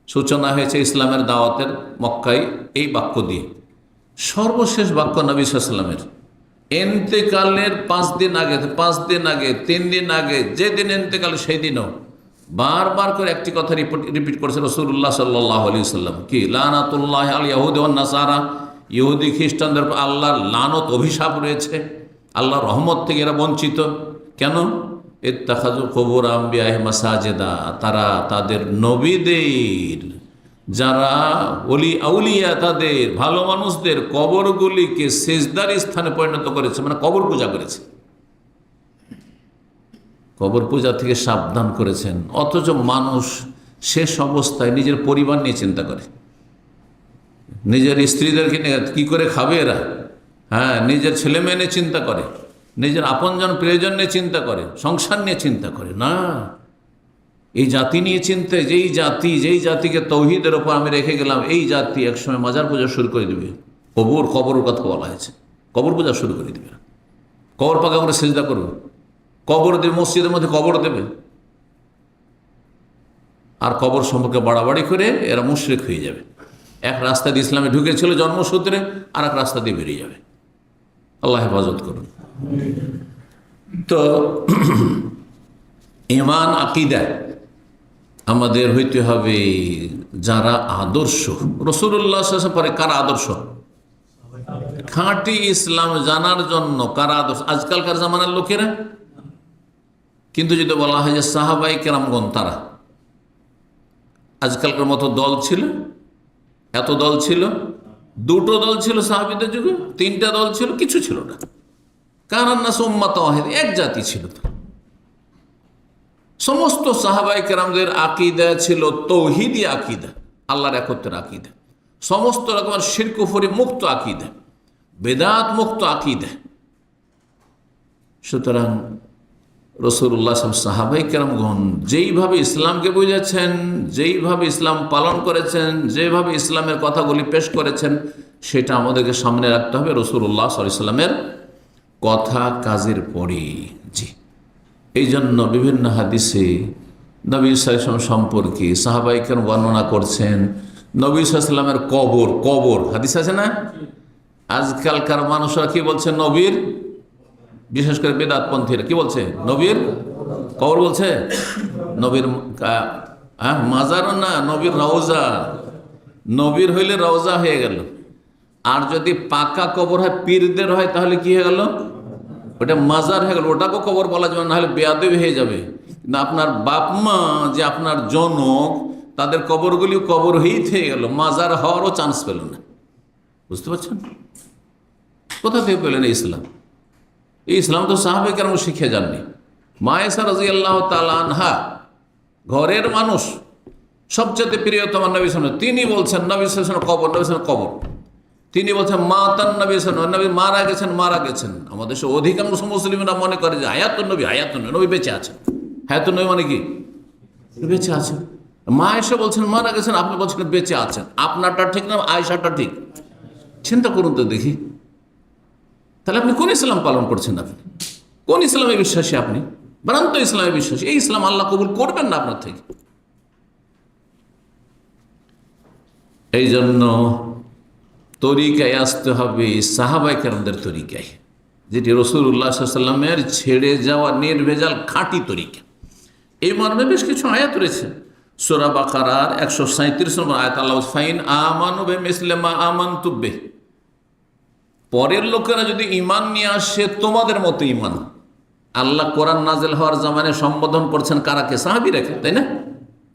সূচনা হয়েছে ইসলামের দাওয়াতের মক্কায় এই বাক্য দিয়ে। সর্বশেষ বাক্য নবী সাল্লাল্লাহু আলাইহি ওয়াসাল্লামের এন্তেকালের 5 দিন আগে, 3 দিন আগে, যেদিন এন্তেকাল সেই দিনও বারবার করে একটি কথা রিপিট করেছে রাসূলুল্লাহ সাল্লাল্লাহু আলাইহি ওয়াসাল্লাম, কি? লানাতুল্লাহি আল ইয়াহুদি ওয়ান নাসারা, ইহুদি খ্রিস্টানদের আল্লাহর লানত, অভিশাপ রয়েছে, আল্লাহর রহমত থেকে এরা বঞ্চিত। কেন? ইত্তাখাযু কুবুর আম্বিয়াহিম মাসাজিদা, তারা তাদের নবীদের, যারা ওলি আউলিয়া, তাদের ভালো মানুষদের কবরগুলিকে সেজদার স্থানে পরিণত করেছে, মানে কবর পূজা করেছে, কবর পূজা থেকে সাবধান করেছেন। অথচ মানুষ শেষ অবস্থায় নিজের পরিবার নিয়ে চিন্তা করে, নিজের স্ত্রীদেরকে নিয়ে কী করে খাবে এরা, হ্যাঁ, নিজের ছেলে মেয়ে নিয়ে চিন্তা করে, নিজের আপনজন প্রিয়জন নিয়ে চিন্তা করে, সংসার নিয়ে চিন্তা করে না। এই জাতি নিয়ে চিন্তা, যেই জাতিকে তৌহিদের ওপর আমি রেখে গেলাম, এই জাতি একসময় মাজার পূজা শুরু করে দেবে। কবরের কথা বলা হয়েছে, কবর পূজা শুরু করে দেবে, কবর পাকা করে সেজদা করবে, কবর দেবে, মসজিদের মধ্যে কবর দেবে, আর কবর সম্পর্কে বাড়াবাড়ি করে এরা মুশরিক হয়ে যাবে। এক রাস্তা দিয়ে ইসলামে ঢুকেছিল জন্মসূত্রে, আর এক রাস্তা দিয়ে বেরিয়ে যাবে। আল্লাহ হেফাজত করুন। তো ঈমান আকীদা আমাদের হইতে হবে যারা আদর্শ, রাসূলুল্লাহ সাল্লাল্লাহু আলাইহি ওয়াসাল্লাম পরে কার আদর্শ, খাঁটি ইসলাম জানার জন্য কার আদর্শ? আজকালকার জামানার লোকেরা। কিন্তু যদি বলা হয় যে সাহাবায়ে কেরামগণ, তারা আজকালকার মতো দল ছিল, এত দল ছিল, 2টো দল ছিল সাহাবীদের যুগে, 3টা দল ছিল, কিছু ছিল না। কানান নাস উম্মাতান ওয়াহিদা, এক জাতি ছিল, সমস্ত সাহাবায়ে কেরামদের আকীদা ছিল তৌহিদি আকীদা, আল্লাহর একত্বের আকীদা, সমস্ত রকমের শিরক কুফরি মুক্ত আকীদা, বেদাত মুক্ত আকীদা। সুতরাং রাসূলুল্লাহ সাহাবায়ে কেরামগণ যেইভাবে ইসলামকে বুঝেছেন, যেইভাবে ইসলাম পালন করেছেন, যেভাবে ইসলামের কথাগুলি পেশ করেছেন, সেটা আমাদেরকে সামনে রাখতে হবে রাসূলুল্লাহ সাল্লাল্লাহু আলাইহি ওয়াসাল্লামের কথা কাজের পরে। জি, এই জন্য বিভিন্ন হাদিসে নবী সাল্লাল্লাহু আলাইহি ওয়াসাল্লাম সম্পর্কে সাহাবায়ে কেরাম বর্ণনা করছেন। নবী সাল্লাল্লাহু আলাইহি ওয়াসাল্লামের কবর হাদিস আছে না? আজকালকার মানুষরা কি বলছে? নবীর, বিশেষ করে বেদাতপন্থীরা কি বলছে? নবীর কবর বলছে। নবীর মাজার না, নবীর রওজা। নবীর হইলে রওজা হয়ে গেল, আর যদি পাকা কবর হয়, পীরদের হয়, তাহলে কি হয়ে গেল? ওটা মাজার হয়ে গেল। ওটাকেও কবর বলা যাবে না, হলে বেয়াদবি হয়ে যাবে। কিন্তু আপনার বাপ মা যে আপনার জনক, তাদের কবরগুলি কবর হয়েই থেকে গেল, মাজার হওয়ারও চান্স পেল না। বুঝতে পারছেন? কোথা থেকে পেলেন এই ইসলাম? এই ইসলাম তো সাহাবায়ে কেরাম শিখে যাননি। মা আয়েশা রাদিয়াল্লাহু তাআলা আনহা, ঘরের মানুষ, সবচেয়ে প্রিয়তম নবী সাল্লাল্লাহু আলাইহি ওয়াসাল্লাম, তিনি বলছেন নবী সাল্লাল্লাহু আলাইহি ওয়াসাল্লাম কবর, নবী সাল্লাল্লাহু আলাইহি ওয়াসাল্লাম কবর। তিনি বলছেন মাতান নবী সাল্লাল্লাহু আলাইহি ওয়াসাল্লাম, নবী মারা গেছেন। আমাদের সে অধিকাংশ মুসলিমরা মনে করে যে হায়াতুন নবী, নবী বেঁচে আছেন। হায়াতুন নবী মানে কি? বেঁচে আছেন। মা আয়েশা বলছেন মারা গেছেন, আপনি বলছেন বেঁচে আছেন। আপনারটা ঠিক না আয়েশাটা ঠিক? চিন্তা করুন তো দেখি, তাহলে আপনি কোন ইসলাম পালন করছেন? আপনি কোন ইসলামে বিশ্বাসী? আপনি ভ্রান্ত ইসলামে বিশ্বাসী। এই ইসলাম আল্লাহ কবুল করবেন না আপনার থেকে। এই জন্য তরিকায় আসতে হবে সাহাবায়ে কেরামদের তরিকায়, যেটি রাসূলুল্লাহ সাল্লাল্লাহু আলাইহি ওয়াসাল্লামের ছেড়ে যাওয়া নির্ভেজাল খাঁটি তরিকা। এই মর্মে বেশ কিছু আয়াত রয়েছে। সূরা বাকারার 137 নম্বর আয়াত, আল্লাহ ফাইন আমানু বিমিসলি মা আমানতু বিহি, পরের লোকেরা যদি ঈমান নিয়ে আসে তোমাদের মতো ঈমান। আল্লাহ কোরআন নাযিল হওয়ার জামানে সম্বোধন করছেন কারাকে? সাহাবীরাকে, তাই না?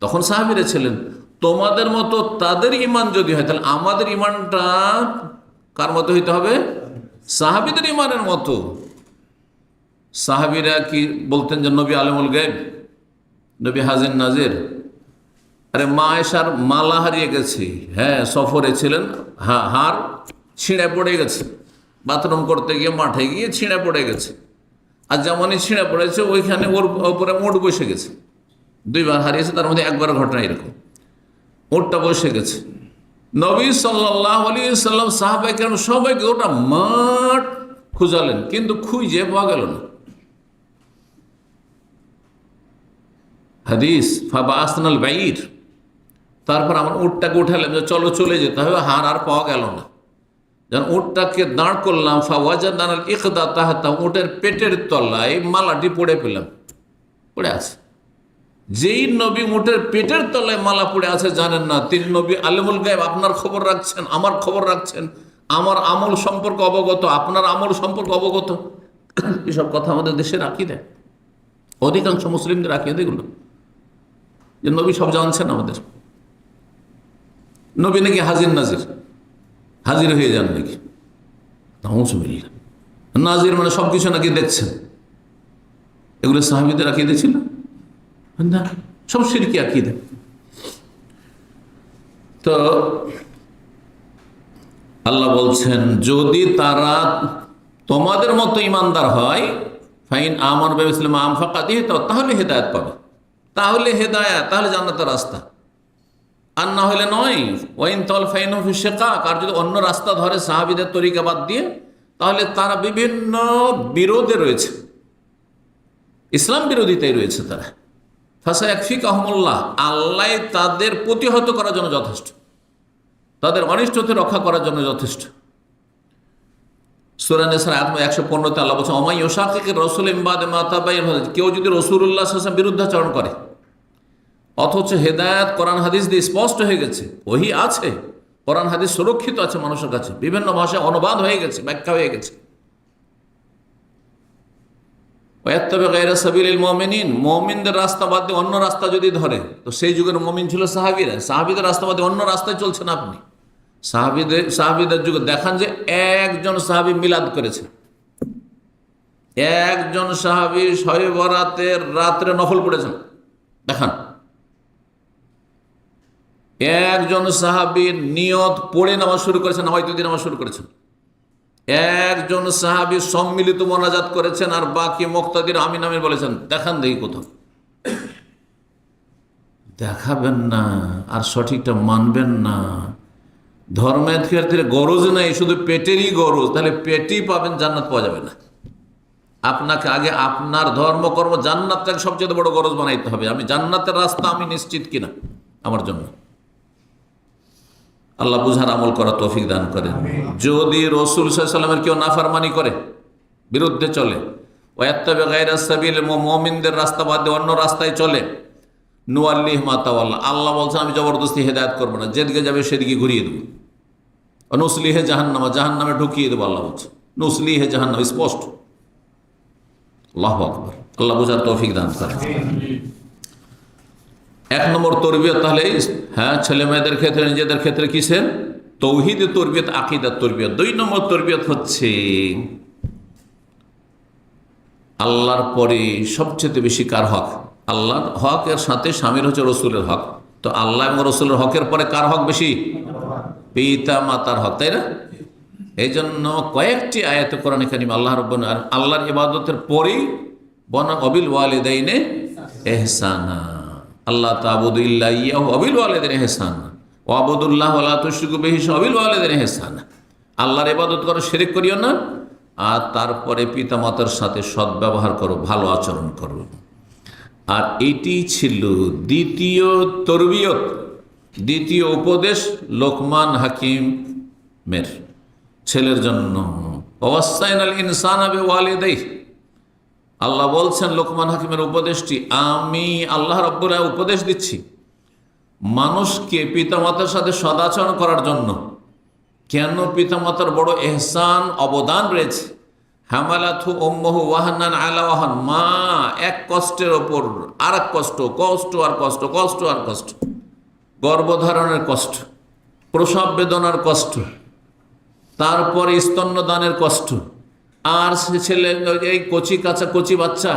তখন সাহাবীরা ছিলেন। তোমাদের মতো তাদের ঈমান যদি হয়, তাহলে আমাদের ঈমানটা কার মতো হইতে হবে? সাহাবীদের ঈমানের মতো। সাহাবীরা কি বলতেন যে নবী আলিমুল গায়ব, নবী হাজির নাজির? আরে মা আয়েশার মালা হারিয়ে গেছে, হ্যাঁ সফরে ছিলেন, হার ছিঁড়ে পড়ে গেছে, বাথরুম করতে গিয়ে মাঠে গিয়ে ছিঁড়ে পড়ে গেছে। আর যেমনই ছিঁড়ে পড়েছে, ওইখানে ওর ওপরে মোট বসে গেছে। দুইবার হারিয়েছে, তার মধ্যে একবার ঘটনা এরকম, ওরটা বসে গেছে। নবী সাল্লাল্লাহু আলাইহি ওয়াসাল্লাম সাহাবায়ে কেরাম সবাইকে ওটা মাঠ খুঁজালেন, কিন্তু খুঁজে পাওয়া গেল না। হাদিস ফাবাসনাল বাইর, তারপর আমার উটটাকে উঠালাম যে চলো চলে যেতে হবে, হার আর পাওয়া গেল না। যখন উটটাকে দাঁড় করলাম, ফাওয়াজাদানাল ইকদা তাহাতা, উটের পেটের তলায় মালাটি পড়ে পেলাম, পড়ে আছে। যেই নবী উটের পেটের তলায় মালা পড়ে আছে জানেন না, তিনি নবী আলিমুল গায়ব, আপনার খবর রাখছেন, আমার খবর রাখছেন, আমার আমল সম্পর্কে অবগত, আপনার আমল সম্পর্কে অবগত। এসব কথা আমাদের দেশে আকীদা, অধিকাংশ মুসলিমদের আকীদা এগুলো, যে নবী সব জানছেন আমাদের। নবী নাকি হাজির নাজির, হাজির হয়ে যান নাকি? নাউযুবিল্লাহ। নাজির মানে সবকিছু নাকি দেখছেন। এগুলো সাহাবীদের আকীদা ছিল না, সব শিরকি আকীদা। তো আল্লাহ বলছেন যদি তারা তোমাদের মতো ইমানদার হয়, ফাইন আমানু বিমিসলি মা আনফাকাতিহি, তাহলে হেদায়েত পাবে, তাহলে হেদায়েত, তাহলে জান্নাতের রাস্তা। আর না হলে নয়। ওয়াইন তাওয়াল ফাইনহুম ফি শিকাক, আর যদি অন্য রাস্তা ধরে সাহাবীদের তরিকা বাদ দিয়ে, তাহলে তারা বিভিন্ন বিরোধে রয়েছে, ইসলাম বিরোধিতায় রয়েছে তারা। ফাসায়াকফিকাহুমুল্লাহ, আল্লাহ তাদের প্রতিহত করার জন্য যথেষ্ট, তাদের অনিষ্টতে রক্ষা করার জন্য যথেষ্ট। সূরা নিসার আয়াত 115 আল্লাহ বলছেন ওমাই ইউশাকিকির রাসূল মিন বাদি মা তাবায়্যানা, কেউ যদি রাসূলুল্লাহ সাল্লাল্লাহু আলাইহি ওয়াসাল্লাম বিরুদ্ধাচরণ করে, অথচ হেদায়েত কোরআন হাদিস দিয়ে স্পষ্ট হয়ে গেছে, ওহী আছে, কোরআন হাদিস সুরক্ষিত আছে মানুষের কাছে, বিভিন্ন ভাষায় অনুবাদ হয়ে গেছে, ব্যাখ্যা হয়ে গেছে। ওয়াত্তাবি গায়রা সাবিলিল মুমিনিন, মুমিনদের রাস্তা বাদ দিয়ে অন্য রাস্তা যদি ধরে, তো সেই যুগের মুমিন ছিল সাহাবীরা, সাহাবীদের রাস্তা বাদ দিয়ে অন্য রাস্তায় চলছেন আপনি। সাহাবীদের যুগে দেখান যে একজন সাহাবী মিলাদ করেছে, একজন সাহাবী শবে বরাতের রাত্রে নফল পড়েছেন, দেখান। একজন সাহাবীর নিয়ত পড়ে নামাজ শুরু করেছেন, হয়তো দিন নামাজ শুরু করেছেন। একজন সাহাবী সম্মিলিত মোনাজাত করেছেন, আর বাকি মুক্তাদির আমিন আমিন বলেছেন। দেখান দেখি কোথাও। দেখাবেন না আর সঠিকটা মানবেন না। ধর্মের ক্ষেত্রে গরজ নাই, শুধু পেটেরই গরজ, তাহলে পেটই পাবেন, জান্নাত পাওয়া যাবে না। আপনাকে আগে আপনার ধর্মকর্ম জান্নাতটাকে সবচেয়ে বড় গরজ বানাইতে হবে। আমি জান্নাতের রাস্তা আমি নিশ্চিত কিনা আমার জন্য। আল্লাহ বুঝার আমল করা তৌফিক দান করেন। যদি রাসূল সাল্লাল্লাহু আলাইহি ওয়াসাল্লামের কেউ নাফরমানি করে, বিরুদ্ধে চলে, ওয়াত্তাবি গায়রা সাবিল, মুমিনদের রাস্তা বাদ দিয়ে অন্য রাস্তায় চলে, নুয়াল্লিহি মা তাওয়াল্লা, আল্লাহ বলছেন আমি জবরদস্তি হেদায়েত করব না, যেদিকে যাবে সেদিকে ঘুরিয়ে দেবো। নুসলিহি জাহান্নামা, জাহান্নামে ঢুকিয়ে দেবো। আল্লাহ বলছে নুসলিহি জাহান্নাম, স্পষ্ট। আল্লাহু আকবার। আল্লাহ বুঝার তৌফিক দান করেন। এক নম্বর তরবিয়ত তাহলে, হ্যাঁ, ছেলে মেয়েদের ক্ষেত্রে, নিজেদের ক্ষেত্রে কিসের? তৌহিদ তরবিয়ত, আকীদার তরবিয়ত। 2 নম্বর তরবিয়ত হচ্ছে আল্লাহর পরে সবচেয়ে বেশি কার হক? আল্লাহর হক এর সাথে শামিল হচ্ছে রসুলের হক। তো আল্লাহ এবং রসুলের হকের পরে কার হক বেশি? পিতা মাতার হক, তাই না? এই জন্য কয়েকটি আয়াতে কোরআনে কারীম আল্লাহ রাব্বুল আলামিন আল্লাহর ইবাদতের পরেই বনা অবিল ওয়ালিদাইনে ইহসানা, আল্লাহ তা'বুদু ইল্লা ইয়াহু অবিল ওয়ালিদাইনে ইহসানা ওয়া আবুদুল্লাহ ওয়া লা তুশরিকু বিহি অবিল ওয়ালিদাইনে ইহসানা। আল্লাহর ইবাদত করো, শিরক করিও না, আর তারপরে পিতা মাতার সাথে সদ্ব্যবহার করো, ভালো আচরণ করো। আর এটি ছিল দ্বিতীয় তরবিয়ত, দ্বিতীয় উপদেশ লোকমান হাকিমের ছেলের জন্য। ওয়াসাইনাল ইনসানা বিওয়ালিদাইহি, আল্লাহ বলছেন লোকমান হাকিমের উপদেশটি, আমি আল্লাহ রাব্বুল আলামিন উপদেশ দিচ্ছি মানুষকে পিতামাতার সাথে সদাচরণ করার জন্য। কেন? পিতামাতার বড় এহসান, অবদান রয়েছে। হামালাথু উম্মুহু ওয়াহানান আলা ওয়াহান, মা এক কষ্টের ওপর আর এক কষ্ট, কষ্ট আর কষ্ট, কষ্ট আর কষ্ট, গর্ভধারণের কষ্ট, প্রসব বেদনার কষ্ট, তারপরে স্তন্যদানের কষ্ট, আর সে ছেলে এই কচি বাচ্চা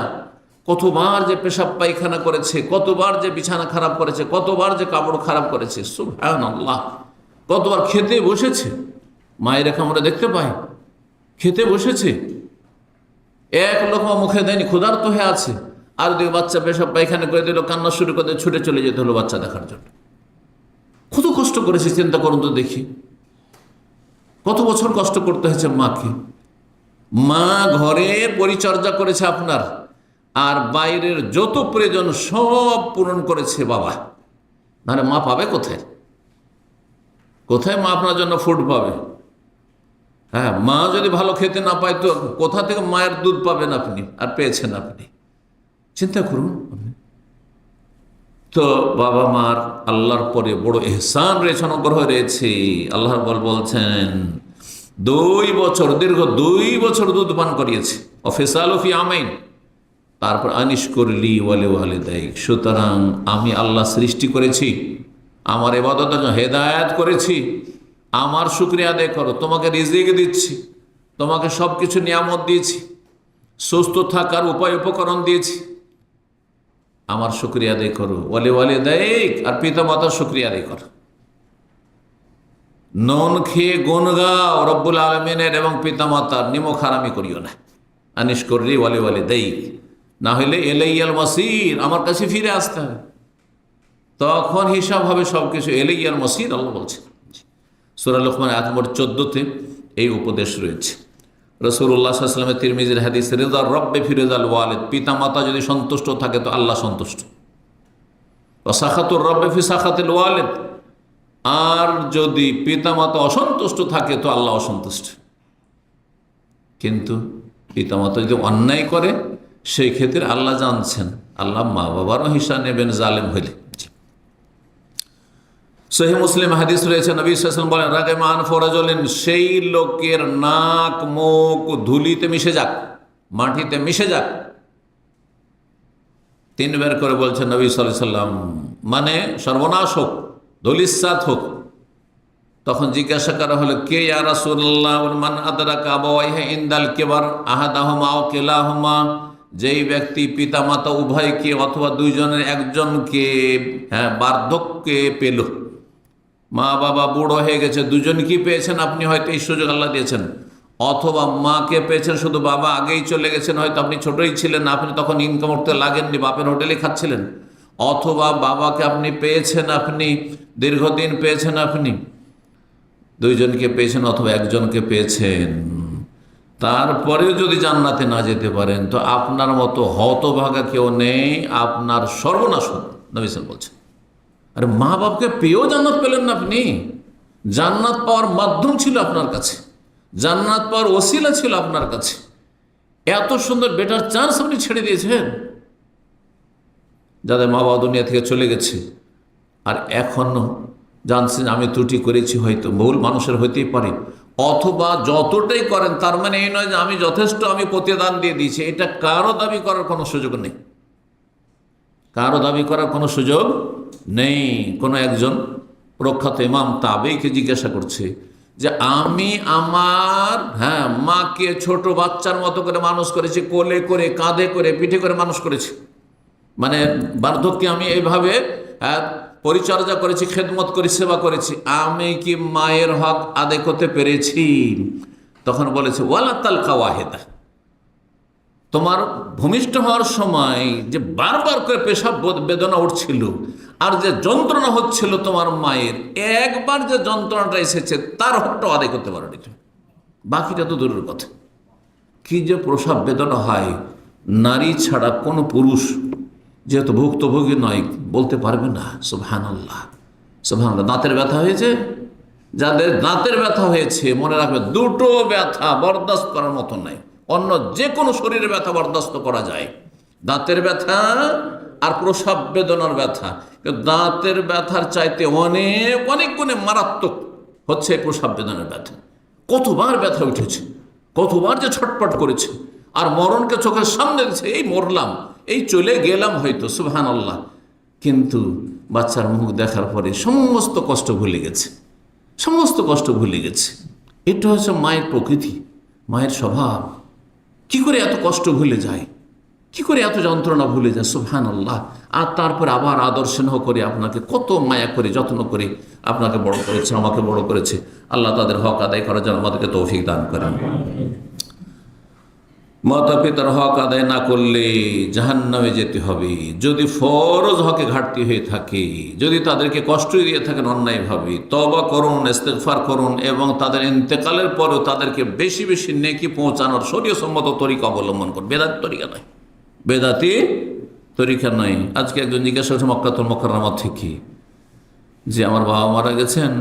কতবার যে পেশাব পায়খানা করেছে, কতবার যে বিছানা খারাপ করেছে, কতবার যে কাপড় খারাপ করেছে, সুবহানাল্লাহ, কতবার খেতে বসেছে, মায়ের আমরা দেখতে পাই খেতে বসেছে, এক লোকমা মুখে দেয়নি, ক্ষুধার্ত হয়ে আছে, আর দিকে বাচ্চা পেশাব পায়খানা করে দিল, কান্না শুরু করে ছুটে চলে যেতে হলো বাচ্চা দেখার জন্য। কত কষ্ট করেছে চিন্তা করুন তো দেখি, কত বছর কষ্ট করতে হয়েছে মাকে। মা ঘরে পরিচর্যা করেছে আপনার, আর বাইরের যত প্রয়োজন সব পূরণ করেছে বাবা। মানে মা পাবে কোথায়? কোথায় মা আপনার জন্য ফুড পাবে? হ্যাঁ, মা যদি ভালো খেতে না পায় তো কোথা থেকে মায়ের দুধ পাবেন আপনি, আর পেয়েছেন আপনি? চিন্তা করুন। তো বাবা মার আল্লাহর পরে বড় এহসান রয়েছে, অনুগ্রহ রয়েছে। আল্লাহর বলছেন 2 বছর, দীর্ঘ 2 বছর দুধ পান করিয়েছে। অফিসাল ফি আমাইন, তারপর আনিশ করলি ওয়ালে ওয়ালিদাইক, সুতরাং আমি আল্লাহ সৃষ্টি করেছি, আমার ইবাদতের জন্য হেদায়েত করেছি, আমার শুকরিয়া আদায় করো। তোমাকে রিজিক দিচ্ছি, তোমাকে সব কিছু নিয়ামত দিয়েছি, সুস্থ থাকার উপায় উপকরণ দিয়েছি, আমার শুকরিয়া আদায় করো। ওয়ালে ওয়ালিদাইক, আর পিতা মাতার শুকরিয়া আদায় করো। নন খেয়ে গুণ গাও রব্বুল আলমিনের এবং পিতা মাতার, নিমক হারামি করিও না। আনিশ করলি ওয়ালে ওয়ালিদাইক, না হলে ইলাইয়াল মাসির, আমার কাছে ফিরে আসতে হবে, তখন হিসাব হবে সবকিছু। ইলাইয়াল মাসির আল্লাহ বলছেন। সূরা লুকমান আয়াত নম্বর 14-তে এই উপদেশ রয়েছে। রাসূলুল্লাহ সাল্লাল্লাহু আলাইহি ওয়াসাল্লামের তিরমিজির হাদিস, রিদার রব্বি ফি রিদাল ওয়ালিদ, পিতা মাতা যদি সন্তুষ্ট থাকে তো আল্লাহ সন্তুষ্ট। ওয়া সাখাতুর রব্বি ফি সাখাতিল ওয়ালিদ, আর যদি পিতা মাতা অসন্তুষ্ট থাকে তো আল্লাহ অসন্তুষ্ট। কিন্তু পিতা মাতা যদি অন্যায় করে সেই ক্ষেত্রে আল্লাহ জানছেন, আল্লাহ মা বাবারও হিসাব নেবেন জালেম হইলে। সহিহ মুসলিম হাদিস রয়েছে, নবী সাল্লাল্লাহু আলাইহি ওয়াসাল্লাম বলেন, রাগিমা আনফু রাজুলিন, সেই লোকের নাক মুখ ধুলিতে মিশে যাক, মাটিতে মিশে যাক। 3 বার করে বলছেন নবী সাল্লাল্লাহু আলাইহি ওয়াসাল্লাম, মানে সর্বনাশ হোক, ধুলিসাৎ হোক। তখন জিজ্ঞাসা করা হলো, কে ইয়া রাসূলুল্লাহ? মান আদরাকা আবাওয়াইহি ইনদাল কিবার আহাদাহুমা আও কিলাহুমা, যেই ব্যক্তি পিতামাতা উভয়কে অথবা দুইজনের একজনকে বার্ধক্যে পেল, মা বাবা বুড়ো হয়ে গেছে, দুজনকেই পেয়েছেন আপনি, হয়তো এই সুযোগ আল্লাহ দিয়েছেন, অথবা মাকে পেয়েছেন শুধু বাবা আগেই চলে গেছেন, হয়তো আপনি ছোটই ছিলেন, আপনি তখন ইনকাম করতে লাগেননি, বাপের হোটেলে খাচ্ছিলেন, অথবা বাবাকে আপনি পেয়েছেন, আপনি দীর্ঘদিন পেয়েছেন, আপনি দুইজনকে পেয়েছেন অথবা একজনকে পেয়েছেন, তারপরেও যদি জান্নাতে না যেতে পারেন তো আপনার মতো হতভাগা কেউ নেই, আপনার সর্বনাশ হোক। নবী সাল্লাল্লাহু আলাইহি ওয়াসাল্লাম বলছেন, আরে মা বাপকে পেয়েও জান্নাত পেলেন না আপনি, জান্নাত পাওয়ার মাধ্যম ছিল আপনার কাছে, জান্নাত পাওয়ার ওসিলা ছিল আপনার কাছে, এত সুন্দর বেটার চান্স আপনি ছেড়ে দিয়েছেন। যাদের মা বাবা দুনিয়া থেকে চলে গেছে আর এখনো জানছেন আমি ত্রুটি করেছি, হয়তো ভুল মানুষের হইতেই পারে, অথবা যতটাই করেন তার মানে এই নয় যে আমি যথেষ্ট, আমি প্রতিদান দিয়ে দিয়েছি, এটা কারো দাবি করার কোনো সুযোগ নেই, কারো দাবি করার কোনো সুযোগ নেই। কোনো একজন প্রখ্যাত ইমাম তাবেঈকে জিজ্ঞাসা করছে যে আমি আমার মাকে ছোট বাচ্চার মতো করে মানুষ করেছি, কোলে করে, কাঁধে করে, পিঠে করে মানুষ করেছি, মানে বার্ধক্যে আমি এইভাবে পরিচর্যা করেছি, খেদমত করি, সেবা করেছি, আমি কি মায়ের হক আদায় করতে পেরেছি? তখন বলেছে ওয়ালা তালকা ওয়াহিদা, তোমার ভূমিষ্ঠ হওয়ার সময় যে বারবার করে পেশাব বেদনা উঠছিল আর যে যন্ত্রণা হচ্ছিল তোমার মায়ের, একবার যে যন্ত্রণাটা এসেছে তার হকটা আদায় করতে পারোনি তুমি, বাকিটা তো দূরের কথা। কি যে প্রসাব বেদনা হয়, নারী ছাড়া কোনো পুরুষ যেহেতু ভুক্তভোগী নয় বলতে পারবে না। সুবহানাল্লাহ, সুবহানাল্লাহ। দাঁতের ব্যথা হয়েছে, যাদের দাঁতের ব্যথা হয়েছে মনে রাখবে দুটো ব্যথা বরদাস্ত করার মতো নাই, অন্য যে কোনো শরীরের ব্যথা বরদাস্ত করা যায়, দাঁতের ব্যথা আর প্রসাব বেদনার ব্যথা। দাঁতের ব্যথার চাইতে অনেক অনেক গুণে মারাত্মক হচ্ছে প্রসাব বেদনার ব্যথা। কতবার ব্যথা উঠেছে, কতবার যে ছটপট করেছে, আর মরণকে চোখের সামনে দিচ্ছে, এই মরলাম, এই চলে গেলাম হয়তো, সুবহানাল্লাহ, কিন্তু বাচ্চার মুখ দেখার পরে সমস্ত কষ্ট ভুলে গেছে, সমস্ত কষ্ট ভুলে গেছে। এটা হচ্ছে মায়ের প্রকৃতি, মায়ের স্বভাব। কি করে এত কষ্ট ভুলে যায়, কি করে এত যন্ত্রণা ভুলে যায়, সুবহানাল্লাহ। আর তারপরে আবার আদর স্নেহ করে আপনাকে কত মায়া করে যত্ন করে আপনাকে বড় করেছে, আমাকে বড় করেছে। আল্লাহ তাদের হক আদায় করার জন্য আমাদেরকে তৌফিক দান করেন। মাতা পিতার হক আদায় না করলে জাহান্নামে যেতে হবে। যদি ফরজ হকে ঘাটতি হয়ে থাকে, যদি তাদেরকে কষ্ট দিয়ে থাকেন অন্যায়ভাবে, তওবা করুন, ইস্তেগফার করুন, এবং তাদের ইন্তেকালের পরেও তাদেরকে বেশি বেশি নেকি পৌঁছানোর শরীয়তসম্মত তরিকা অবলম্বন করুন। বেদাতি তরিকা নয়, বেদাতি তরিকা নয়। আজকে একজন জিজ্ঞাসা করছে মক্কাতুল মুকাররমা থেকে যে আমার বাবা মারা গেছেন,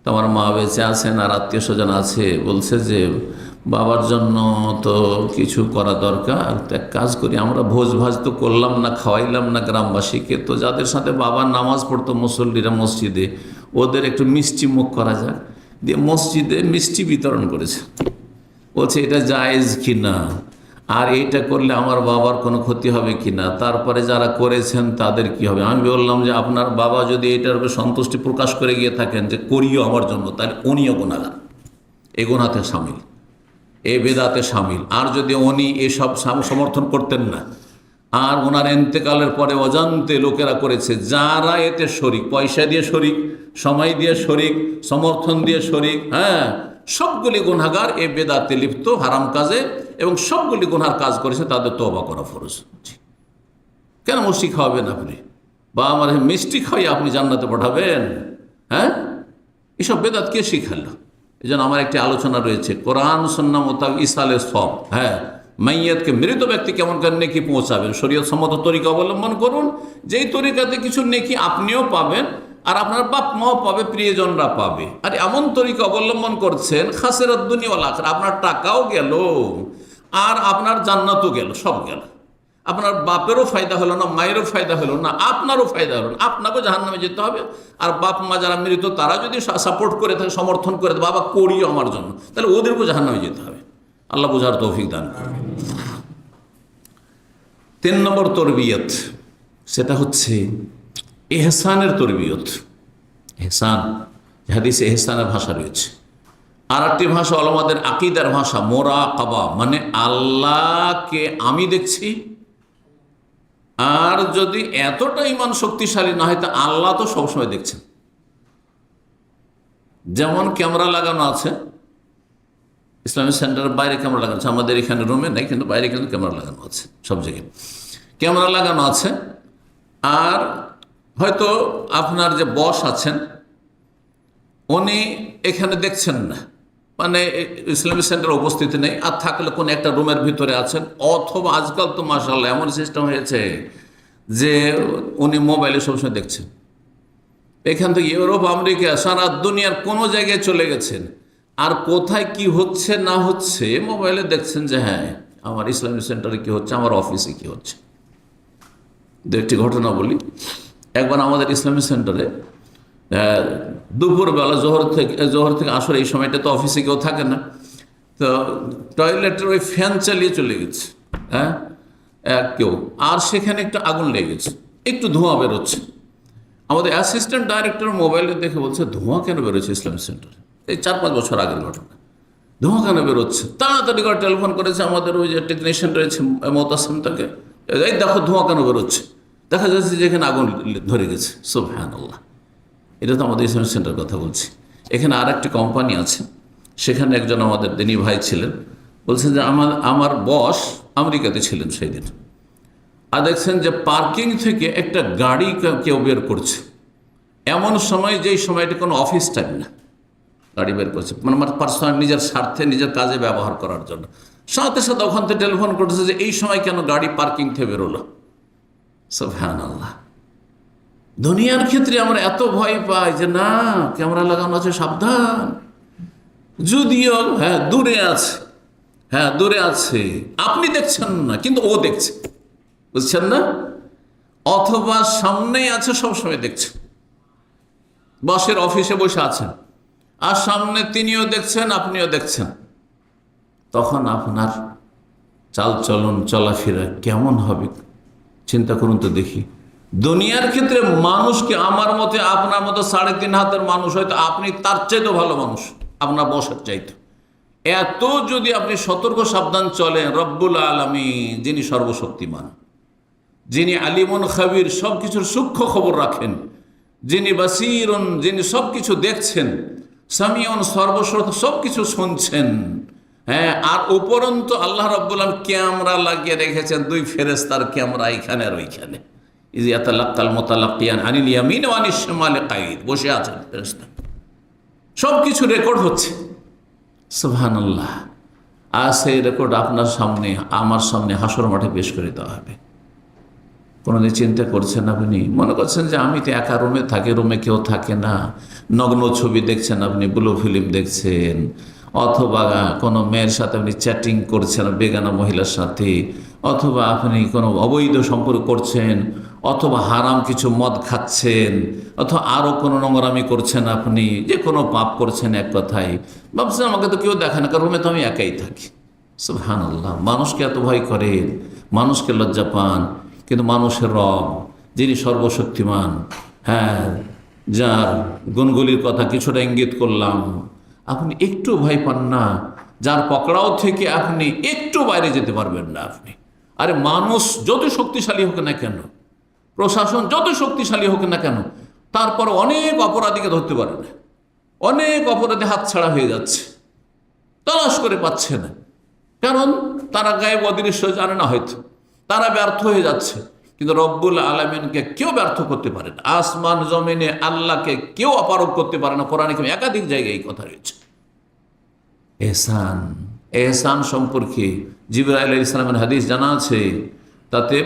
তো আমার মা বেঁচে আছেন আর আত্মীয় স্বজন আছে, বলছে যে বাবার জন্য তো কিছু করা দরকার, তো এক কাজ করি, আমরা ভোজ ভাজ তো করলাম না, খাওয়াইলাম না গ্রামবাসীকে, তো যাদের সাথে বাবার নামাজ পড়তো মুসল্লিরা মসজিদে, ওদের একটু মিষ্টি মুখ করা যাক, দিয়ে মসজিদে মিষ্টি বিতরণ করেছে। বলছে এটা জায়েজ কিনা, আর এইটা করলে আমার বাবার কোনো ক্ষতি হবে কিনা, তারপরে যারা করেছেন তাদের কি হবে। আমি বললাম যে আপনার বাবা যদি এটার উপরে সন্তুষ্টি প্রকাশ করে গিয়ে থাকেন যে করিও আমার জন্য, তাহলে উনিও গুনাহগার, এ গুনাহতে শামিল, এ বেদাতে শামিল। আর যদি উনি এসব সমর্থন করতেন না, আর ওনার ইন্তেকালের পরে অজান্তে লোকেরা করেছে, যারা এতে শরিক, পয়সা দিয়ে শরিক, সময় দিয়ে শরিক, সমর্থন দিয়ে শরিক, সবগুলি গুনাহগার, এ বেদাতে লিপ্ত, হারাম কাজে, এবং সবগুলি গুনার কাজ করেছে, তাদের তওবা করা ফরজ। কেন মিষ্টি খাওয়াবেন আপনি, বা আমার মিষ্টি খাইয়ে আপনি জান্নাতে পাঠাবেন? এসব বেদাত কে শিখালো? এই জন্য আমার একটি আলোচনা রয়েছে, কোরআন সুন্নাহ মোতাবেক ইসালে সব, মাইয়াতকে, মৃত ব্যক্তি কেমন করে নেকি পৌঁছাবেন, শরীয়ত সম্মত তরিকা অবলম্বন করুন, যেই তরিকাতে কিছু নেকি আপনিও পাবেন আর আপনার বাপ মাও পাবে, প্রিয়জনরা পাবে। আর এমন তরিকা অবলম্বন করছেন খাসিরাত দুনিয়া ওয়াল আখিরা, আপনার টাকাও গেল আর আপনার জান্নাতও গেল, সব গেল। আপনার বাপেরও ফায়দা হলো না, মায়েরও ফায়দা হলো না, আপনারও ফায়দা হলো না, আপনাকেও জাহান্নামে যেতে হবে। আর বাপ মা যারা মৃত তারা যদি সাপোর্ট করে থাকে, সমর্থন করে, বাবা করিও আমার জন্য, তাহলে ওদেরকেও জাহান্নামে যেতে হবে। আল্লাহ বুঝার তৌফিক দান করুন। 3 নম্বর তরবিয়ত, সেটা হচ্ছে এহসানের তরবিয়ত। এহসান, হাদিসে এহসানের ভাষা রয়েছে। আর একটি ভাষা ওলামাদের আকীদার ভাষা মুরাকাবা, মানে আল্লাহকে আমি দেখছি। আর যদি এতটা ঈমান শক্তিশালী না হয় তা আল্লাহ তো সবসময় দেখছেন। যেমন ক্যামেরা লাগানো আছে, ইসলামিক সেন্টারের বাইরে ক্যামেরা লাগানো আছে, আমাদের এখানে রুমে নেই কিন্তু বাইরে কিন্তু ক্যামেরা লাগানো আছে, সব জায়গায় ক্যামেরা লাগানো আছে। আর হয়তো আপনার যে বস আছেন উনি এখানে দেখছেন না, মানে ইসলামিক সেন্টারে উপস্থিতি নেই, আর থাকলে কোন একটা রুমের ভিতরে আছেন, অথবা আজকাল তো মাশাআল্লাহ এমন সিস্টেম হয়েছে যে উনি মোবাইলে সবসময় দেখছেন। এখান থেকে ইউরোপ, আমেরিকা, সারা দুনিয়ার কোনো জায়গায় চলে গেছেন, আর কোথায় কি হচ্ছে না হচ্ছে মোবাইলে দেখছেন যে হ্যাঁ আমার ইসলামিক সেন্টারে কি হচ্ছে, আমার অফিসে কি হচ্ছে। দু একটি ঘটনা বলি। একবার আমাদের ইসলামিক সেন্টারে দুপুরবেলা জোহর থেকে আসর এই সময়টা তো অফিসে কেউ থাকে না, তো টয়লেটের ওই ফ্যান চালিয়ে চলে গেছে কেউ, আর সেখানে একটু আগুন লেগে গেছে, একটু ধোঁয়া বেরোচ্ছে। আমাদের অ্যাসিস্ট্যান্ট ডাইরেক্টর মোবাইলে দেখে বলছে ধোঁয়া কেন বেরোচ্ছে ইসলামিক সেন্টারে, এই 4-5 বছর আগের ঘটনা। ধোঁয়া কেন বেরোচ্ছে, তাড়াতাড়ি করে টেলিফোন করেছে আমাদের ওই যে টেকনিশিয়ান রয়েছে মোতাসিম, তাকে, এই দেখো ধোঁয়া কেন বেরোচ্ছে, দেখা যাচ্ছে যে এখানে আগুন ধরে গেছে। সুবহানাল্লাহ, এটা তো আমাদের ইসলামিক সেন্টার কথা বলছি। এখানে আর একটি কোম্পানি আছে, সেখানে একজন আমাদের দিনী ভাই ছিলেন, বলছেন যে আমার বস আমেরিকাতে ছিলেন সেই দিন, আর দেখছেন যে পার্কিং থেকে একটা গাড়ি কেউ বের করছে, এমন সময় যেই সময়টা কোনো অফিস টাইম না, গাড়ি বের করছে মানে আমার পার্সোনাল নিজের স্বার্থে নিজের কাজে ব্যবহার করার জন্য। সাথে সাথে ওখান থেকে টেলিফোন করতেছে যে এই সময় কেন গাড়ি পার্কিং থেকে বেরোলো। সুবহানাল্লাহ, দুনিয়ার ক্ষেত্রে আমরা এত ভয় পাই যে না ক্যামেরা লাগানো আছে সাবধান, যদিও দূরে আছে, আপনি দেখছেন না কিন্তু ও দেখছে, বুঝছেন না, অথবা সামনেই আছে সবসময় দেখছে, বসের অফিসে বসে আছেন আর সামনে তিনিও দেখছেন আপনিও দেখছেন, তখন আপনার চালচলন চলাফেরা কেমন হবে চিন্তা করুন তো দেখি। দুনিয়ার ক্ষেত্রে মানুষকে আমার মতে আপনার মতো 3.5 হাতের মানুষ, হয়তো আপনি তার চাইতেও ভালো মানুষ আপনার বসের চাইতে, এত যদি আপনি সতর্ক সাবধান চলেন, রব্বুল আলামিন যিনি সর্বশক্তিমান, যিনি আলিমুন খাবির সব কিছুর সূক্ষ্ম খবর রাখেন, যিনি বাসিরুন যিনি সব কিছু দেখছেন, সামিউন সর্বশ্রোতা সব কিছু শুনছেন, হ্যাঁ, আর উপরন্ত আল্লাহ রাব্বুল আলামিন ক্যামেরা লাগিয়ে রেখেছেন, 2 ফেরেশতার ক্যামেরা এখানে আর ওইখানে, ইয ইয়াতালাক্কাল মুতালাক্কিয়ান আনিল ইয়ামিন ওয়া আনিশ শিমালি কাঈদ, বসে আছেন ফেরেশতা, সব কিছু রেকর্ড হচ্ছে। সুবহানাল্লাহ, আর সেই রেকর্ড আপনার সামনে আমার সামনে হাসর মাঠে পেশ করে দেওয়া হবে। কোনোদিন চিন্তা করছেন আপনি, মনে করছেন যে আমি তো একা রুমে থাকি, রুমে কেউ থাকে না, নগ্ন ছবি দেখছেন আপনি, ব্লু ফিল্ম দেখছেন, অথবা কোনো মেয়ের সাথে আপনি চ্যাটিং করছেন বেগানা মহিলার সাথে, অথবা আপনি কোনো অবৈধ সম্পর্ক করছেন, অথবা হারাম কিছু মদ খাচ্ছেন, অথবা আরও কোনো নোংরামি করছেন, আপনি যে কোনো পাপ করছেন, এক কথায় ভাবছেন আমাকে তো কেউ দেখে না, কারণ রুমে তো আমি একাই থাকি। সুবহানাল্লাহ, মানুষকে এত ভয় করেন, মানুষকে লজ্জা পান, কিন্তু মানুষের রব যিনি সর্বশক্তিমান, হ্যাঁ, যার গুণগুলির কথা কিছুটা ইঙ্গিত করলাম, আপনি একটু ভয় পান না, যার পকড়াও থেকে আপনি একটু বাইরে যেতে পারবেন না আপনি। আরে মানুষ যত শক্তিশালী হোক না কেন, প্রশাসন যত শক্তিশালী হোক না কেন, তারপর অনেক অপরাধীকে ধরতে পারে না, অনেক অপরাধী হাতছাড়া হয়ে যাচ্ছে, তালাশ করে পাচ্ছে না, কারণ তারা গায়েব অদৃশ্য জানে না, হয়তো তারা ব্যর্থ হয়ে যাচ্ছে। কিন্তু রব্বুল আলামিনকে কেউ ব্যর্থ করতে পারে না, আসমান জমিনে আল্লাহকে কেউ অপারগ করতে পারে না। কোরআনে একাধিক জায়গায় এই কথা রয়েছে। এহসান সম্পর্কে জিবরাইল আলাইহিস সালামের হাদিস জানা আছে, তাতে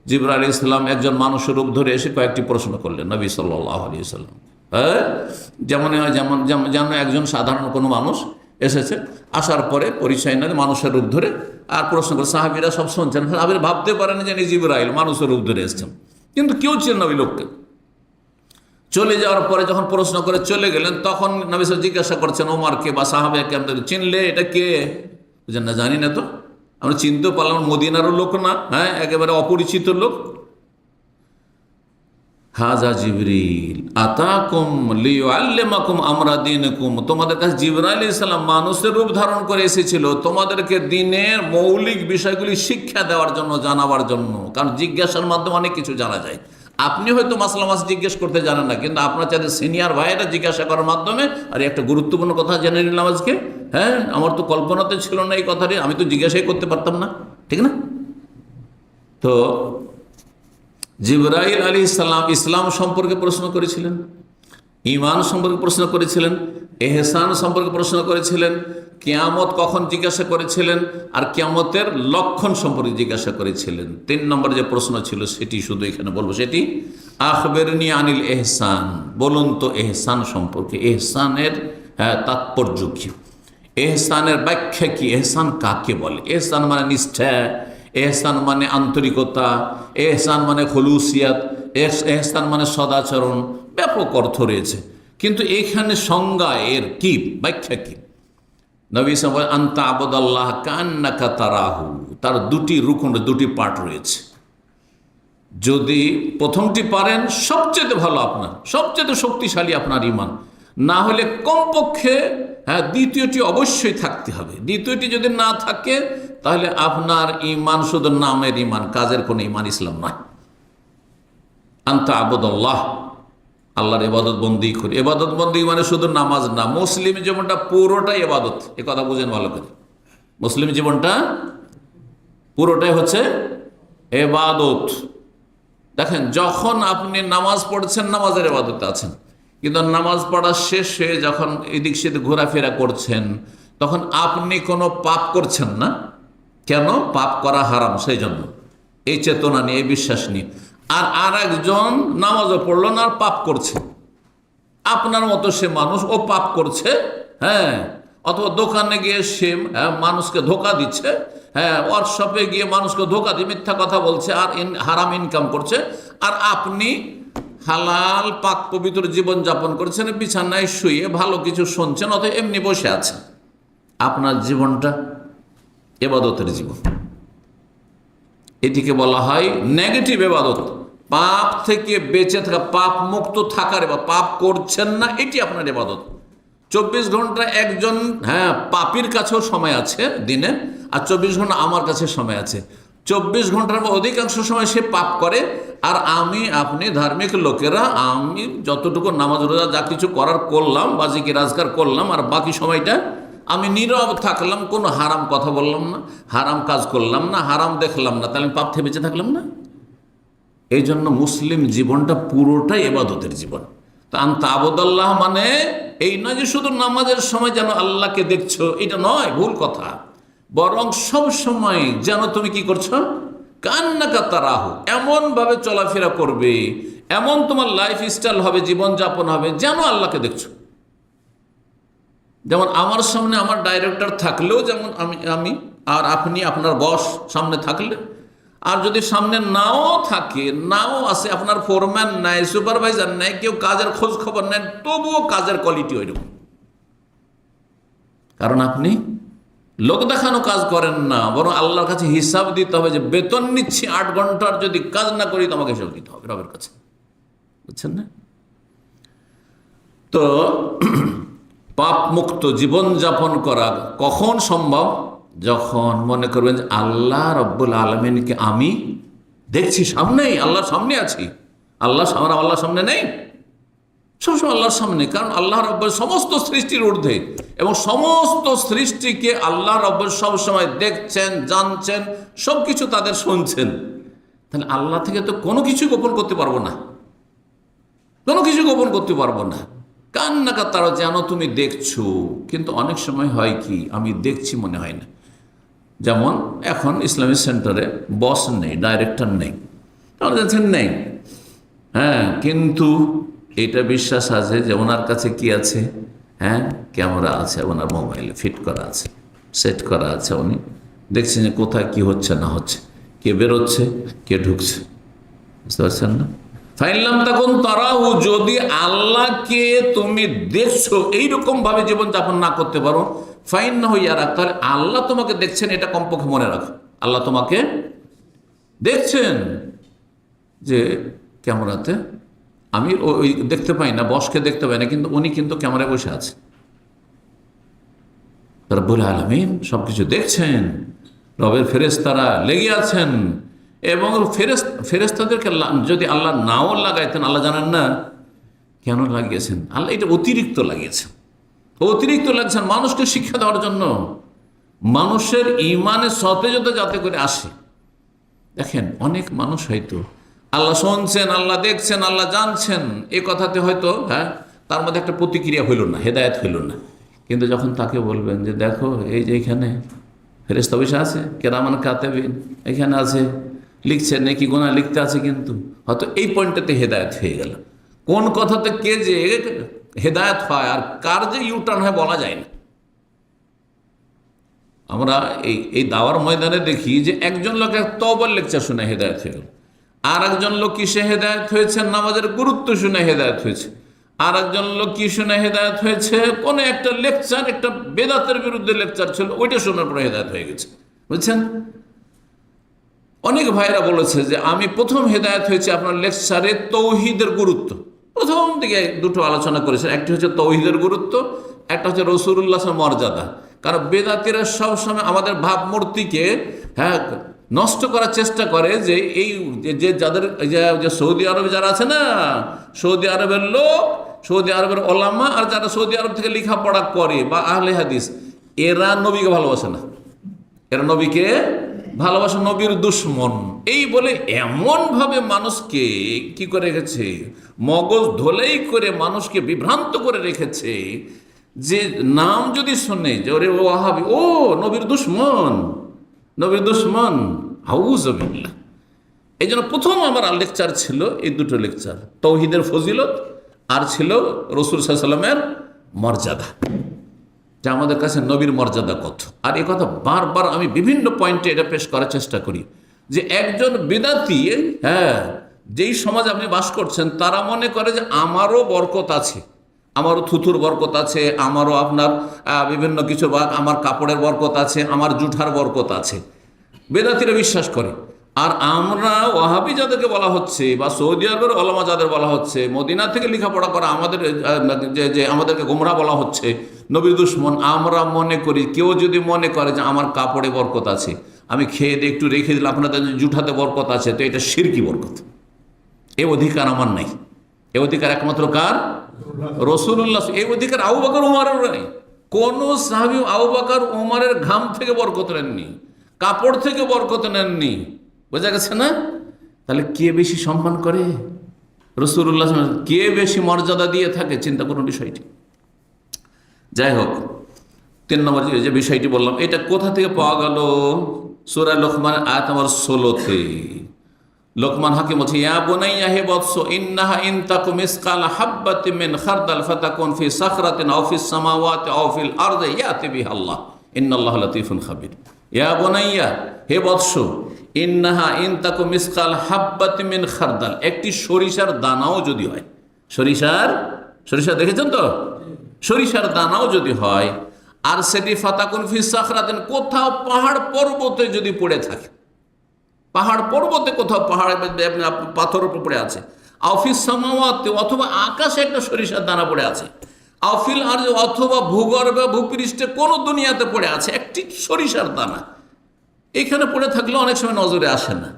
জিবরাইল আলাইহিস সালাম একজন মানুষের রূপ ধরে এসে কয়েকটি প্রশ্ন করলেন নবী সাল্লাল্লাহু আলাইহি ওয়াসাল্লাম। যেমন একজন সাধারণ কোনো মানুষ এসেছে, আসার পরে পরিচয় না মানুষের রূপ ধরে আর প্রশ্ন করে, সাহাবীরা সব শুনছেন, আপনি ভাবতে পারেন যে জিবরাইল মানুষের রূপ ধরে এসেছেন, কিন্তু কেউ চেন না ওই লোককে। চলে যাওয়ার পরে যখন প্রশ্ন করে চলে গেলেন, তখন নবী সাল্লাল্লাহু আলাইহি ওয়াসাল্লাম জিজ্ঞাসা করছেন ওমরকে বা সাহাবাকে, আপনাদের চিনলে এটা কে? বুঝলেন না, জানি না তো, আমরা চিনতে পারলাম, মদিনারও লোক না, হ্যাঁ, একেবারে অপরিচিত লোক। হাজা জিবরিল আতাকুম লিউআল্লিমাকুম আমরা দীনকুম, তোমাদের কাছে জিবরাইল আলাইহিস সালাম মানুষের রূপ ধারণ করে এসেছিল তোমাদেরকে দিনের মৌলিক বিষয়গুলি শিক্ষা দেওয়ার জন্য, জানাবার জন্য। কারণ জিজ্ঞাসার মাধ্যমে অনেক কিছু জানা যায়। আপনি হয়তো মাসলা মাস জিজ্ঞেস করতে জানেন না, কিন্তু আপনার চাইতে সিনিয়র ভাইয়েরা জিজ্ঞাসা করার মাধ্যমে আর একটা গুরুত্বপূর্ণ কথা জেনে নিলাম আজকে। হ্যাঁ, আমার তো কল্পনাতে ছিল না এই কথাটি, আমি তো জিজ্ঞাসাই করতে পারতাম না, ঠিক না? তো জিবরাইল আলাইহিস সালাম ইসলাম সম্পর্কে প্রশ্ন করেছিলেন, ঈমান সম্পর্কে প্রশ্ন করেছিলেন, এহসান সম্পর্কে প্রশ্ন করেছিলেন, কিয়ামত কখন জিজ্ঞাসা করেছিলেন, আর কিয়ামতের লক্ষণ সম্পর্কে জিজ্ঞাসা করেছিলেন। 3 নম্বর যে প্রশ্ন ছিল সেটি শুধু এখানে বলবো, সেটি আখবিরনি আনিল এহসান, বলুন তো এহসান সম্পর্কে, এহসানের তাৎপর্য কি, এহসানের ব্যাখ্যা কি, এহসান কাকে বলে? এহসান মানে নিষ্ঠা, এহসান মানে আন্তরিকতা, এহসান মানে খলুসিয়াত, এহসান মানে সদাচরণ, ব্যাপক অর্থ রয়েছে। কিন্তু এখানে সংজ্ঞা এর কি, ব্যাখ্যা কি? নবী সাল্লাল্লাহু আলাইহি ওয়াসাল্লাম আনতা আবুদাল্লাহ কান্নাকা তারাহু, তার 2টি রুকন, 2টি পার্ট রয়েছে। যদি প্রথমটি পারেন সবচেয়ে ভালো, আপনার সবচেয়ে শক্তিশালী আপনার ঈমান, না হলে কমপক্ষে দ্বিতীয়টি অবশ্যই থাকতে হবে। দ্বিতীয়টি যদি না থাকে তাহলে আপনার ঈমান শুধু নামের ঈমান, কাজের কোনো ঈমান, ইসলাম নয়। আনতা আবুদাল্লাহ, আল্লাহর ইবাদত বন্দি করি। ইবাদত বন্দি মানে শুধু নামাজ না, মুসলিম জীবনটা পুরোটাই ইবাদত, এ কথা বুঝেন ভালো করে। মুসলিম জীবনটা পুরোটাই হচ্ছে ইবাদত। দেখেন, যখন আপনি নামাজ পড়ছেন নামাজের ইবাদতে আছেন, কিন্তু নামাজ পড়া শেষে যখন এদিক সেদিক ঘোরাফেরা করছেন তখন আপনি কোনো পাপ করছেন না। কেন? পাপ করা হারাম, সেই জন্য এই চেতনা নিয়ে, এই বিশ্বাস নিয়ে। আর একজন নামাজও পড়লো না আর পাপ করছে, আপনার মতো সে মানুষ, ও পাপ করছে, হ্যাঁ, অথবা দোকানে গিয়ে সে মানুষকে ধোকা দিচ্ছে, হ্যাঁ, ওয়ার্কশপে গিয়ে মানুষকে ধোকা দিয়ে মিথ্যা কথা বলছে আর হারাম ইনকাম করছে, আর আপনি হালাল পাক পবিত্র জীবন যাপন করছেন, বিছানায় শুয়ে ভালো কিছু শুনছেন, অথবা এমনি বসে আছেন। আপনার জীবনটা ইবাদতের জীবন, এটিকে বলা হয় নেগেটিভ ইবাদত। পাপ থেকে বেঁচে থাকা, পাপ মুক্ত থাকার, বা পাপ করছেন না, এটি আপনার ইবাদত। 24 ঘন্টা একজন পাপীর কাছেও সময় আছে দিনে, আর 24 ঘন্টা আমার কাছে সময় আছে। 24 ঘন্টার অধিকাংশ সময় সে পাপ করে, আর আমি, আপনি ধার্মিক লোকেরা, আমি যতটুকু নামাজ রোজা যা কিছু করার করলাম, বা জিকির আজকার করলাম, আর বাকি সময়টা আমি নীরব থাকলাম, কোনো হারাম কথা বললাম না, হারাম কাজ করলাম না, হারাম দেখলাম না, তাহলে পাপ থেকে বেঁচে থাকলাম না। এই জন্য মুসলিম জীবনটা পুরোটাই ইবাদতের জীবন। তা আনতা আবুদাল্লাহ মানে এই নয় যে শুধু নামাজের সময় যেন আল্লাহকে দেখছো, এটা নয়, ভুল কথা। বরং সব সময় যেন তুমি কি করছো, কান্নাকা তারাহু, এমন ভাবে চলাফেরা করবে, এমন তোমার লাইফ স্টাইল হবে, জীবনযাপন হবে, যেন আল্লাহকে দেখছো। যেমন আমার সামনে আমার ডাইরেক্টর থাকলেও যেমন আমি আর আপনি, আপনার বস সামনে থাকলে, আর যদি সামনে নাও থাকে, নাও আসে, আপনার ফোরম্যান নাই, সুপারভাইজার নাই, কেউ কাজের খোঁজ খবর নেন, তবুও কাজের কোয়ালিটি ওইরকম। কারণ আপনি লোক দেখানো কাজ করেন না, বরং আল্লাহর কাছে হিসাব দিতে হবে যে বেতন নিচ্ছি 8 ঘন্টার, যদি কাজ না করি তোমাকে হিসাব দিতে হবে রবের কাছে, বুঝছেন না? তো পাপ মুক্ত জীবন যাপন করা কখন সম্ভব? যখন মনে করবেন যে আল্লাহ রব্বুল আলমিনকে আমি দেখছি সামনেই, আল্লাহর সামনে আছি। আল্লাহর সামনে নেই, সবসময় আল্লাহর সামনে। কারণ আল্লাহ রব্বুল সমস্ত সৃষ্টির ঊর্ধ্বে, এবং সমস্ত সৃষ্টিকে আল্লাহ রব্বুল সবসময় দেখছেন, জানছেন, সব কিছু তাদের শুনছেন। তাহলে আল্লাহ থেকে তো কোনো কিছু গোপন করতে পারবো না, কোনো কিছু গোপন করতে পারবো না। কান্নাকা তারা, যেন তুমি দেখছো। কিন্তু অনেক সময় হয় কি, আমি দেখছি মনে হয় না। যেমন এখন ইসলামিক সেন্টারে বস নেই, ডাইরেক্টর নেই, তাহলে যাচ্ছেন নেই, হ্যাঁ, কিন্তু এটা বিশ্বাস আছে যে ওনার কাছে কি আছে, ক্যামেরা আছে, ওনার মোবাইলে ফিট করা আছে, সেট করা আছে। উনি দেখছেন যে কোথায় কি হচ্ছে না হচ্ছে, কে বেরোচ্ছে, কে ঢুকছে, বুঝতে পারছেন না? ফাইনলাম তখন তারাহু, যদি আল্লাহকে তুমি দেখছো এইরকম ভাবে জীবনযাপন না করতে পারো, ফাইন না হইয়া রাখ, তাহলে আল্লাহ তোমাকে দেখছেন, এটা কমপক্ষে মনে রাখো। আল্লাহ তোমাকে দেখছেন, যে ক্যামেরাতে আমি ওই দেখতে পাই না, বসকে দেখতে পাই না, কিন্তু উনি কিন্তু ক্যামেরায় বসে আছে। রব্বুল আলামিন সবকিছু দেখছেন, রবের ফেরেশতারা লেগে আছেন, এবং ফেরেশতাদেরকে যদি আল্লাহ নাও লাগাইতেন, আল্লাহ জানেন না কেন লাগিয়েছেন। আল্লাহ এটা অতিরিক্ত লাগিয়েছেন, অতিরিক্ত লাগছেন মানুষকে শিক্ষা দেওয়ার জন্য, মানুষের ইমানে সতেজতা যাতে করে আসে। দেখেন অনেক মানুষ হয়তো আল্লাহ শুনছেন, আল্লাহ দেখছেন, আল্লাহ জানছেন, এ কথাতে হয়তো তার মধ্যে একটা প্রতিক্রিয়া হইল না, হেদায়েত হইল না। কিন্তু যখন তাকে বলবেন যে দেখো এই যে এখানে ফেরেশতা বসে আছে, কেরামান কাতেবিন এখানে আছে, লিখছে নেকি গুনাহ লিখতে আছে, কিন্তু হয়তো এই পয়েন্টটাতে হেদায়েত হয়ে গেল। কোন কথাতে কে যে হেদায়েত হয় আর কার যে ইউটার্ন হয় বলা যায় না। আমরা এই দাওয়ার ময়দানে দেখি যে একজন লোকের তওবার লেকচার শুনে হেদায়েত হয়ে গেল, আর একজন লোক কিসে হেদায়েত হয়েছে, নামাজের গুরুত্ব শুনে হেদায়েত হয়েছে, আর একজন লোক কি শুনে হেদায়েত হয়েছে, কোন একটা লেকচার, একটা বেদাতের বিরুদ্ধে লেকচার ছিল, ওইটা শোনার পরে হেদায়েত হয়ে গেছে। বুঝছেন, অনেক ভাইরা বলেছে যে আমি প্রথম হেদায়েত হয়েছে আপনার লেকচারে তৌহিদের গুরুত্ব। প্রথম দিকে দুটো আলোচনা করেছেন, একটি হচ্ছে তৌহিদের গুরুত্ব, একটা হচ্ছে রাসূলুল্লাহর মর্যাদা। কারণ বেদাতিরা সবসময় আমাদের ভাবমূর্তিকে নষ্ট করার চেষ্টা করে, যে এই যে যাদের যে সৌদি আরবে যারা আছে না, সৌদি আরবের লোক, সৌদি আরবের ওলামা, আর যারা সৌদি আরব থেকে লেখাপড়া করে বা আহলে হাদিস, এরা নবীকে ভালোবাসে না, এরা নবীকে ভালোবাসে, নবীর দুশ্মন। এই বলে এমনভাবে মানুষকে কি করে রেখেছে, মগজ ধোলাই করে মানুষকে বিভ্রান্ত করে রেখেছে, যে নাম যদি শোনে যে ওরে ওয়াহাবি, ও নবীর দুশ্মন, নবীর দুশ্মন, আউযুবিল্লাহ। এই জন্য প্রথম আমার লেকচার ছিল এই দুটো লেকচার, তৌহিদের ফজিলত আর ছিল রাসূল সাল্লাল্লাহু আলাইহি ওয়াসাল্লামের মর্যাদা, যে আমাদের কাছে নবীর মর্যাদা কত। আর এই কথা বারবার আমি বিভিন্ন পয়েন্টে এটা পেশ করার চেষ্টা করি, যে একজন বিদাতি, যেই সমাজ আপনি বাস করছেন, তারা মনে করে যে আমারও বরকত আছে, আমারও থুথুর বরকত আছে, আমারও আপনার বিভিন্ন কিছু, বা আমার কাপড়ের বরকত আছে, আমার জুঠার বরকত আছে, বেদাতিরা বিশ্বাস করে। আর আমরা ওয়াহাবি যাদেরকে বলা হচ্ছে, বা সৌদি আরবের ওলামা যাদের বলা হচ্ছে, মদিনা থেকে লেখাপড়া করা আমাদের যে আমাদেরকে গোমরা বলা হচ্ছে, নবীর দুশ্মন, আমরা মনে করি, কেউ যদি মনে করে যে আমার কাপড়ে বরকত আছে, আমি খেয়ে দিয়ে একটু রেখে দিলাম, আপনাদের জুঠাতে বরকত আছে, তো এটা শিরকি বরকত, এ অধিকার আমার নাই। এ অধিকার একমাত্র কার? রাসূলুল্লাহ। এই অধিকার আবু বকর ওমরের নাই। কোন সাহাবী আবু বকর ওমরের ঘাম থেকে বরকত নেননি, কাপড় থেকে বরকত নেননি। বোঝা গেছে না? তাহলে কে বেশি সম্মান করে? রাসূলুল্লাহ। কে বেশি মর্যাদা দিয়ে থাকে? চিন্তা করুন বিষয়টি। যাই হোক, 3 নম্বর যে বিষয়টি বললাম, এটা কোথা থেকে পাওয়া গেল? সূরা লোকমান আয়াত নম্বর 16-তে লোকমান হাকিম বলছে, ইয়া বুনাইয়া, হে বৎস, ইন্নাহা ইন তাকু মিসকালা হাববাতিন মিন খারদাল ফাতাকুন ফি সাখরাতিন আও ফিস সামাওয়াতি আও ফিল আরদি ইয়াতি বিহাল্লাহ ইন্নাল্লাহা লাতীফুন খাবীর। ইয়া বুনাইয়া, হে বৎস, ইন্নাহা ইন তাকু মিসকাল হাববাতিন মিন খারদাল, একটি সরিষার দানাও যদি হয়, সরিষা দেখেছেন তো, সরিষার দানাও যদি হয়, আর সেটি ফাতাকুন ফি সাখরাতিন, কোথাও পাহাড় পর্বতে যদি পড়ে থাকে, পাহাড় পর্বতে কোথাও পাথর উপর পড়ে আছে, আফিস সামাওয়াতে, অথবা আকাশে একটা সরিষার দানা পড়ে আছে, আফিল আর অথবা ভূগর্ভে ভূপৃষ্ঠে কোন দুনিয়াতে পড়ে আছে একটি সরিষার দানা, এখানে পড়ে থাকলে অনেক সময় নজরে আসে না,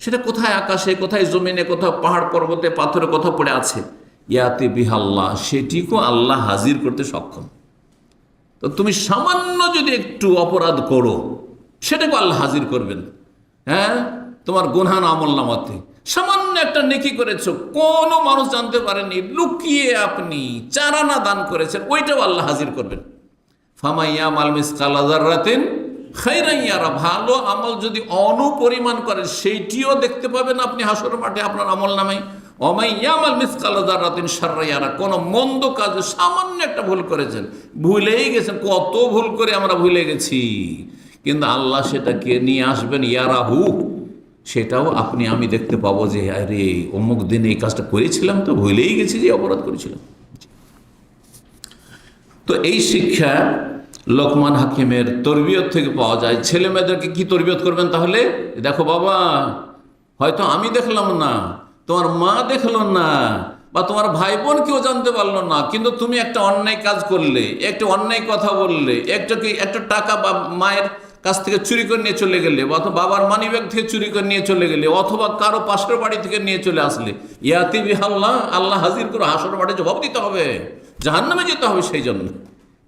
সেটা কোথায় আকাশে, কোথায় জমিনে, কোথাও পাহাড় পর্বতে পাথরে কোথাও পড়ে আছে, ইয়াতি বিহাল্লাহ, সেটিকেও আল্লাহ হাজির করতে সক্ষম। তো তুমি সামান্য যদি একটু অপরাধ করো, সেটাকে আল্লাহ হাজির করবেন। তোমার গুনহান আমল নামাতে সামান্য একটা নেকি করেছো, কোনো মানুষ জানতে পারেনি, লুকিয়ে আপনি 4 আনা দান করেছেন, ওইটাও আল্লাহ হাজির করবেন। ফামাইয়া মাল মিসকালা যাররাতিন খায়রান ইয়ারা, ভালো আমল যদি অনুপরিমাণ করে, সেইটিও দেখতে পাবেন আপনি হাসর মাঠে আপনার আমল নামায়। ওমাইয়া মাল মিসকালা যাররাতিন শাররান ইয়ারা, কোন মন্দ কাজে সামান্য একটা ভুল করেছেন, ভুলেই গেছেন, কত ভুল করে আমরা ভুলে গেছি, কিন্তু আল্লাহ সেটাকে নিয়ে আসবেন ইয়ারাহু, সেটাও আপনি আমি দেখতে পাবো যে আরে অমুক দিন এই কাজটা করেছিলাম, তো ভুলেই গেছি যে অপরাধ করেছিলাম। তো এই শিক্ষা লোকমান হাকিমের তরবিয়ত থেকে পাওয়া যায়। ছেলে মেয়েদেরকে কি তরবিয়ত করবেন তাহলে? দেখো বাবা, হয়তো আমি দেখলাম না, তোমার মা দেখলো না, বা তোমার ভাই বোন কেউ জানতে পারলো না, কিন্তু তুমি একটা অন্যায় কাজ করলে, একটা অন্যায় কথা বললে, একটা টাকা বা মায়ের কাছ থেকে চুরি করে নিয়ে চলে গেলে, অথবা বাবার মানিব্যাগ থেকে চুরি করে নিয়ে চলে গেলে, অথবা কারো পাশের বাড়ি থেকে নিয়ে চলে আসলে, ইয়াতি বিহাল্লাহ, আল্লাহ হাজির করে হাসর মাঠে জবাব দিতে হবে, জাহান্নামে যেতে হবে। সেই জন্য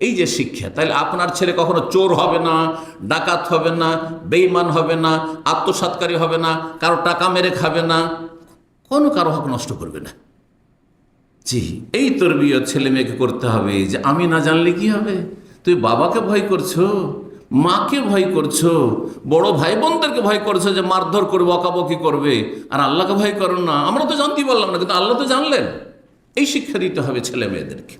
এই যে শিক্ষা, তাহলে আপনার ছেলে কখনো চোর হবে না, ডাকাত হবে না, বেঈমান হবে না, আত্মসাৎকারী হবে না, কারো টাকা মেরে খাবে না, কোনো কারো হক নষ্ট করবে না। জি, এই তরবিয়ত ছেলে মেয়েকে করতে হবে যে আমি না জানলে কি হবে। তুই বাবাকে ভয় করছো, মাকে ভয় করছো, বড় ভাই বোনদেরকে ভয় করছো যে মারধর করবে, বকাবকি করবে, আর আল্লাহকে ভয় করো না। আমরা তো জানতেই পারলাম না, কিন্তু আল্লাহ তো জানলেন। এই শিক্ষা দিতে হবে ছেলে মেয়েদেরকে।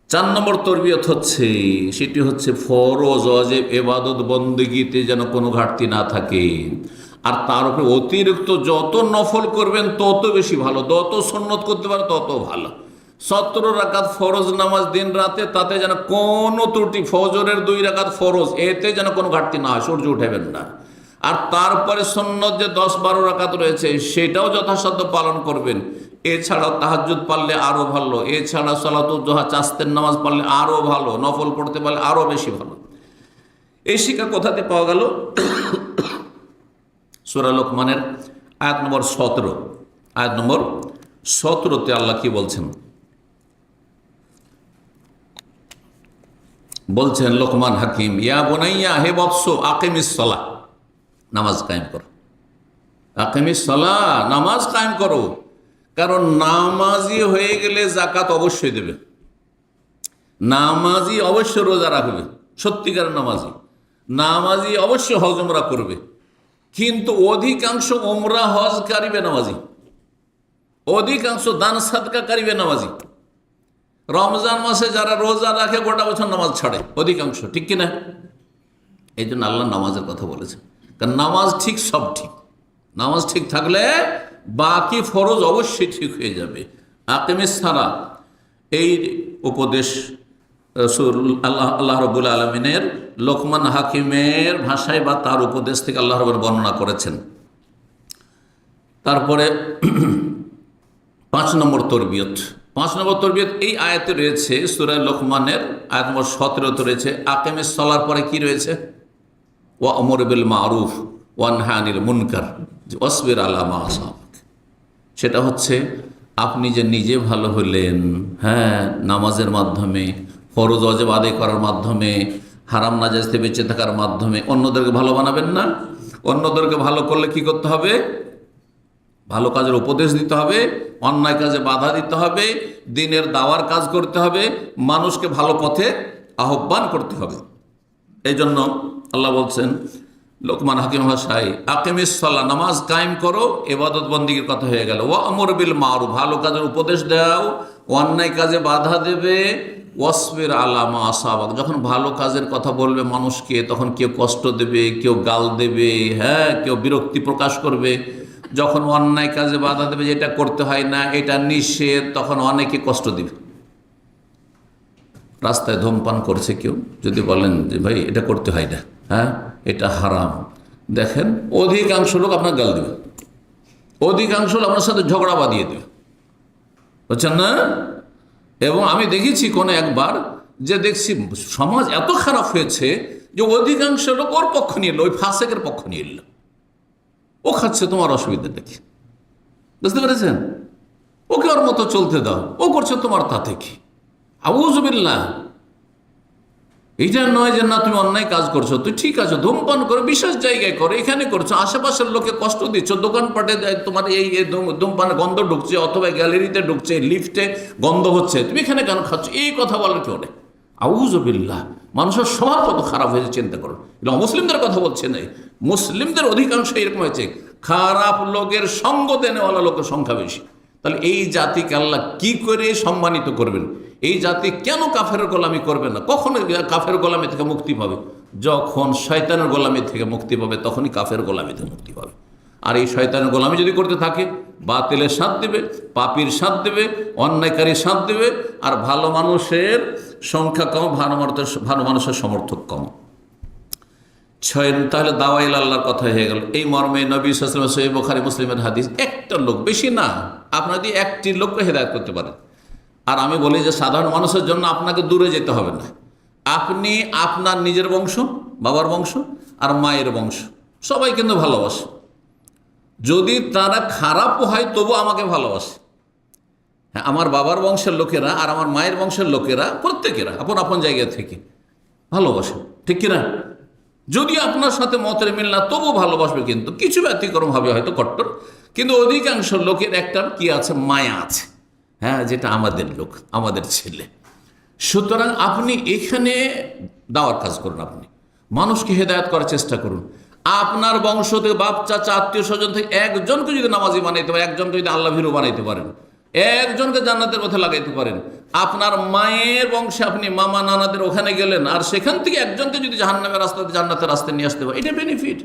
4 নম্বর তরবিয়ত হচ্ছে, সেটি হচ্ছে ফরজ ওয়াজিব ইবাদত বন্দেগীতে যেন কোনো ঘাটতি না থাকে। আর তার উপরে অতিরিক্ত যত নফল করবেন তত বেশি ভালো, যত সুন্নত করতে পারে তত ভালো। 17 রাকাত ফরজ নামাজ দিন রাতে, তাতে যেন কোনো ত্রুটি, ফজরের 2 রাকাত ফরজ, এতে যেন কোনো ঘাটতি না হয়, সূর্য উঠাবেন না। আর তারপরে সুন্নত যে 10-12 রাকাত রয়েছে সেটাও যথাসাধ্য পালন করবেন। এছাড়াও তাহাজ্জুদ পারলে আরও ভালো, এছাড়া সালাতুল দুহা চাস্তের নামাজ পারলে আরও ভালো, নফল পড়তে পারলে আরও বেশি ভালো। এই শিক্ষা কোথাতে পাওয়া গেল? সূরা লোকমানের আয়াত নম্বর 17। আয়াত নম্বর 17তে আল্লাহ কি বলছেন? বলছেন লোকমান হাকিম, ইয়া বুনাইয়া, হে বৎস, আকিমিস সালাহ, নামাজ কায়েম করো। আকিমিস সালাহ, নামাজ কায়েম করো। কারণ নামাজি হয়ে গেলে জাকাত অবশ্যই দেবে, নামাজি অবশ্যই রোজা রাখবে, সত্যিকার নামাজি। নামাজি অবশ্যই হজ উমরা করবে, কিন্তু অধিকাংশ উমরা হজকারী বেনামাজি, অধিকাংশ দান সাদকাকারী বেনামাজি। রমজান মাসে যারা রোজা রাখে গোটা বছর নামাজ ছাড়ে অধিকাংশ, ঠিক কিনা? এই জন্য আল্লাহ নামাজের কথা বলেছেন, কারণ নামাজ ঠিক, সব ঠিক। নামাজ ঠিক থাকলে বাকি ফরজ অবশ্যই ঠিক হয়ে যাবে। আকিমিস সালাহ, এই উপদেশ আল্লাহ রাব্বুল আলামিনের লোকমান হাকিমের ভাষায় বা তার উপদেশ থেকে আল্লাহ রাব্বুল বর্ণনা করেছেন। তারপরে 5 নম্বর তরবিয়ত। 5 নম্বর তরবিয়ত এই আয়াতে রয়েছে, সূরা লোকমানের আয়াত নম্বর 17 রয়েছে। আকিমিস সালাহর পরে কি রয়েছে? ওয়া আমর বিল মারুফ ওয়া নাহি আনিল মুনকার ওয়াসবির আলা মা আসাবাক। সেটা হচ্ছে আপনি যে নিজে ভালো হলেন, হ্যাঁ, নামাজের মাধ্যমে, ফরজ ওয়াজিব আদায় করার মাধ্যমে, হারাম নাজায়েজ থেকে বেঁচে থাকার মাধ্যমে অন্যদেরকে ভালো বানাবেন না। অন্যদেরকে ভালো করলে কি করতে হবে? ভালো কাজের উপদেশ দিতে হবে, অন্যায় কাজে বাধা দিতে হবে, দ্বীনের দাওয়ার কাজ করতে হবে, মানুষকে ভালো পথে আহ্বান করতে হবে। এই জন্য আল্লাহ বলছেন লোকমান হাকিম ভাষায়, আকিমিস সালাহ, নামাজ কায়েম করো, ইবাদত বন্দেগীর কথা হয়ে গেল। ওয়া আমর বিল মারুফ, ভালো কাজের উপদেশ দাও, অন্যায় কাজে বাধা দেবে, ওয়াসবির আলা মা আসাবাক, যখন ভালো কাজের কথা বলবে মানুষকে, তখন কেউ কষ্ট দেবে, কেউ গাল দেবে, হ্যাঁ, কেউ বিরক্তি প্রকাশ করবে। যখন অন্যায় কাজে বাধা দেবে, যেটা করতে হয় না, এটা নিষেধ, তখন অনেকে কষ্ট দিবে। রাস্তায় ধূমপান করছে কেউ, যদি বলেন যে ভাই এটা করতে হয় না, হ্যাঁ, এটা হারাম, দেখেন অধিকাংশ লোক আপনার গাল দেবে, অধিকাংশ লোক আপনার সাথে ঝগড়া বাঁধিয়ে দেবে, বুঝছেন না? এবং আমি দেখেছি কোনো একবার যে দেখছি সমাজ এত খারাপ হয়েছে যে অধিকাংশ লোক ওর পক্ষ নিয়ে এলো, ওই ফাসেকের পক্ষ নিয়ে এলো। ও খাচ্ছে, তোমার অসুবিধা দেখি, বুঝতে পেরেছেন? ওকে ওর মতো চলতে দাও, ও করছে, তোমার তাতে কি? আউযুবিল্লাহ। এইটা নয় যে না তুমি অন্যায় কাজ করছো, তুই ঠিক আছে, ধূমপান করো, বিশেষ জায়গায় করো, এখানে করছো, আশেপাশের লোকে কষ্ট দিচ্ছ, দোকানপাটে তোমার এই ধূমপানের গন্ধ ঢুকছে, অথবা গ্যালারিতে ঢুকছে, লিফটে গন্ধ হচ্ছে, তুমি এখানে কেন খাচ্ছ? এই কথা বলার কেউ নেই। আউযুবিল্লাহ। মানুষের স্বভাব কত খারাপ হয়েছে চিন্তা করো। এটা মুসলিমদের কথা বলছে না, মুসলিমদের অধিকাংশ এরকম হয়েছে, খারাপ লোকের সঙ্গ দেনেওয়ালা লোকের সংখ্যা বেশি। তাহলে এই জাতিকে আল্লাহ কি করে সম্মানিত করবেন? এই জাতি কেন কাফের গোলামি করবে না? কখন কাফের গোলামি থেকে মুক্তি পাবে? যখন শয়তানের গোলামি থেকে মুক্তি পাবে, তখনই কাফের গোলামি থেকে মুক্তি পাবে। আর এই শয়তানের গোলামি যদি করতে থাকে, বাতিলের সাথ দেবে, পাপীর সাথ দেবে, অন্যায়কারীর সাথ দেবে, আর ভালো মানুষের সংখ্যা কম, ভালো মানুষের সমর্থক কম। ছয়, তাহলে দাওয়াইল আল্লাহর কথা হয়ে গেল। এই মর্মে নবী সাল্লাল্লাহু আলাইহি ওয়াসাল্লাম সহিহ বুখারী মুসলিমের হাদিস, একটা লোক, বেশি না, আপনারা যদি একটি লোককে হেদায়েত করতে পারেন। আর আমি বলি যে সাধারণ মানুষের জন্য আপনাকে দূরে যেতে হবে না। আপনি আপনার নিজের বংশ, বাবার বংশ আর মায়ের বংশ সবাই কিন্তু ভালোবাসে। যদি তারা খারাপও হয় তবু আমাকে ভালোবাসে। হ্যাঁ, আমার বাবার বংশের লোকেরা আর আমার মায়ের বংশের লোকেরা প্রত্যেকেরা আপন আপন জায়গা থেকে ভালোবাসে, ঠিক কিনা? যদি আপনার সাথে মতের মিল না তবু ভালোবাসবে, কিন্তু কিছু ব্যতিক্রম হবে হয়তো কট্টর, কিন্তু অধিকাংশ লোকের একটা কি আছে, মায়া আছে। হ্যাঁ, যেটা আমাদের লোক, আমাদের ছেলে। সুতরাং আপনি এখানে দাওয়ার কাজ করুন, আপনি মানুষকে হেদায়েত করার চেষ্টা করুন। আপনার বংশ থেকে বাপ চাচা আত্মীয় স্বজন থেকে একজনকে যদি নামাজি বানাইতে পারেন, একজনকে যদি আল্লাহ ভীরু বানাইতে পারেন, একজনকে জান্নাতের পথে লাগাইতে পারেন, আপনার মায়ের বংশে আপনি মামা নানাদের ওখানে গেলেন আর সেখান থেকে একজনকে যদি জাহান্নামের রাস্তাতে জান্নাতের রাস্তায় নিয়ে আসতে পারেন, এটা বেনিফিট।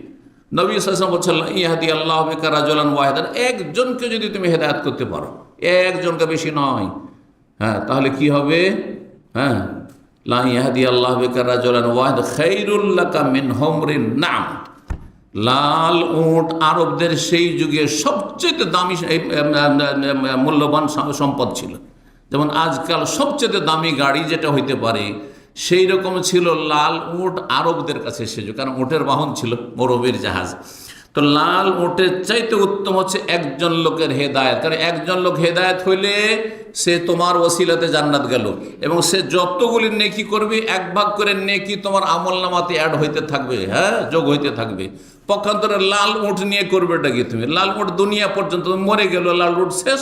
নবী সাল্লাল্লাহু আলাইহি ওয়াসাল্লাম বলছেন, ইয়াহদি আল্লাহু বিকা রাজুলান ওয়াহিদান, একজনকে যদি তুমি হেদায়েত করতে পারো, একজনকে, বেশি নয়, হ্যাঁ, তাহলে কি হবে? হ্যাঁ, লা ইয়াহদি আল্লাহু বিকা রাজুলান ওয়াহিদ খায়রুল লাকা মিন হুমরিন নাম। লাল উট আরবদের সেই যুগে সবচেয়ে দামি মূল্যবান সম্পদ ছিল। যেমন আজকাল সবচেয়ে দামি গাড়ি যেটা হইতে পারে, সেই রকম ছিল লাল উট আরবদের কাছে সে যুগ, কারণ উটের বাহন ছিল মরুভূমির জাহাজ। তো লাল উটের চাইতে উত্তম হচ্ছে একজন লোকের হেদায়েত, কারণ একজন লোক হেদায়েত হইলে সে তোমার ওসিলাতে জান্নাত গেল, এবং সে যতগুলি নেকি করবে এক ভাগ করে নেকি তোমার আমলনামাতে অ্যাড হইতে থাকবে, হ্যাঁ, যোগ হইতে থাকবে। পক্ষান্তরে লাল উট নিয়ে করবে এটা কি? তুমি লাল উট দুনিয়া পর্যন্ত মরে গেল, লাল উট শেষ,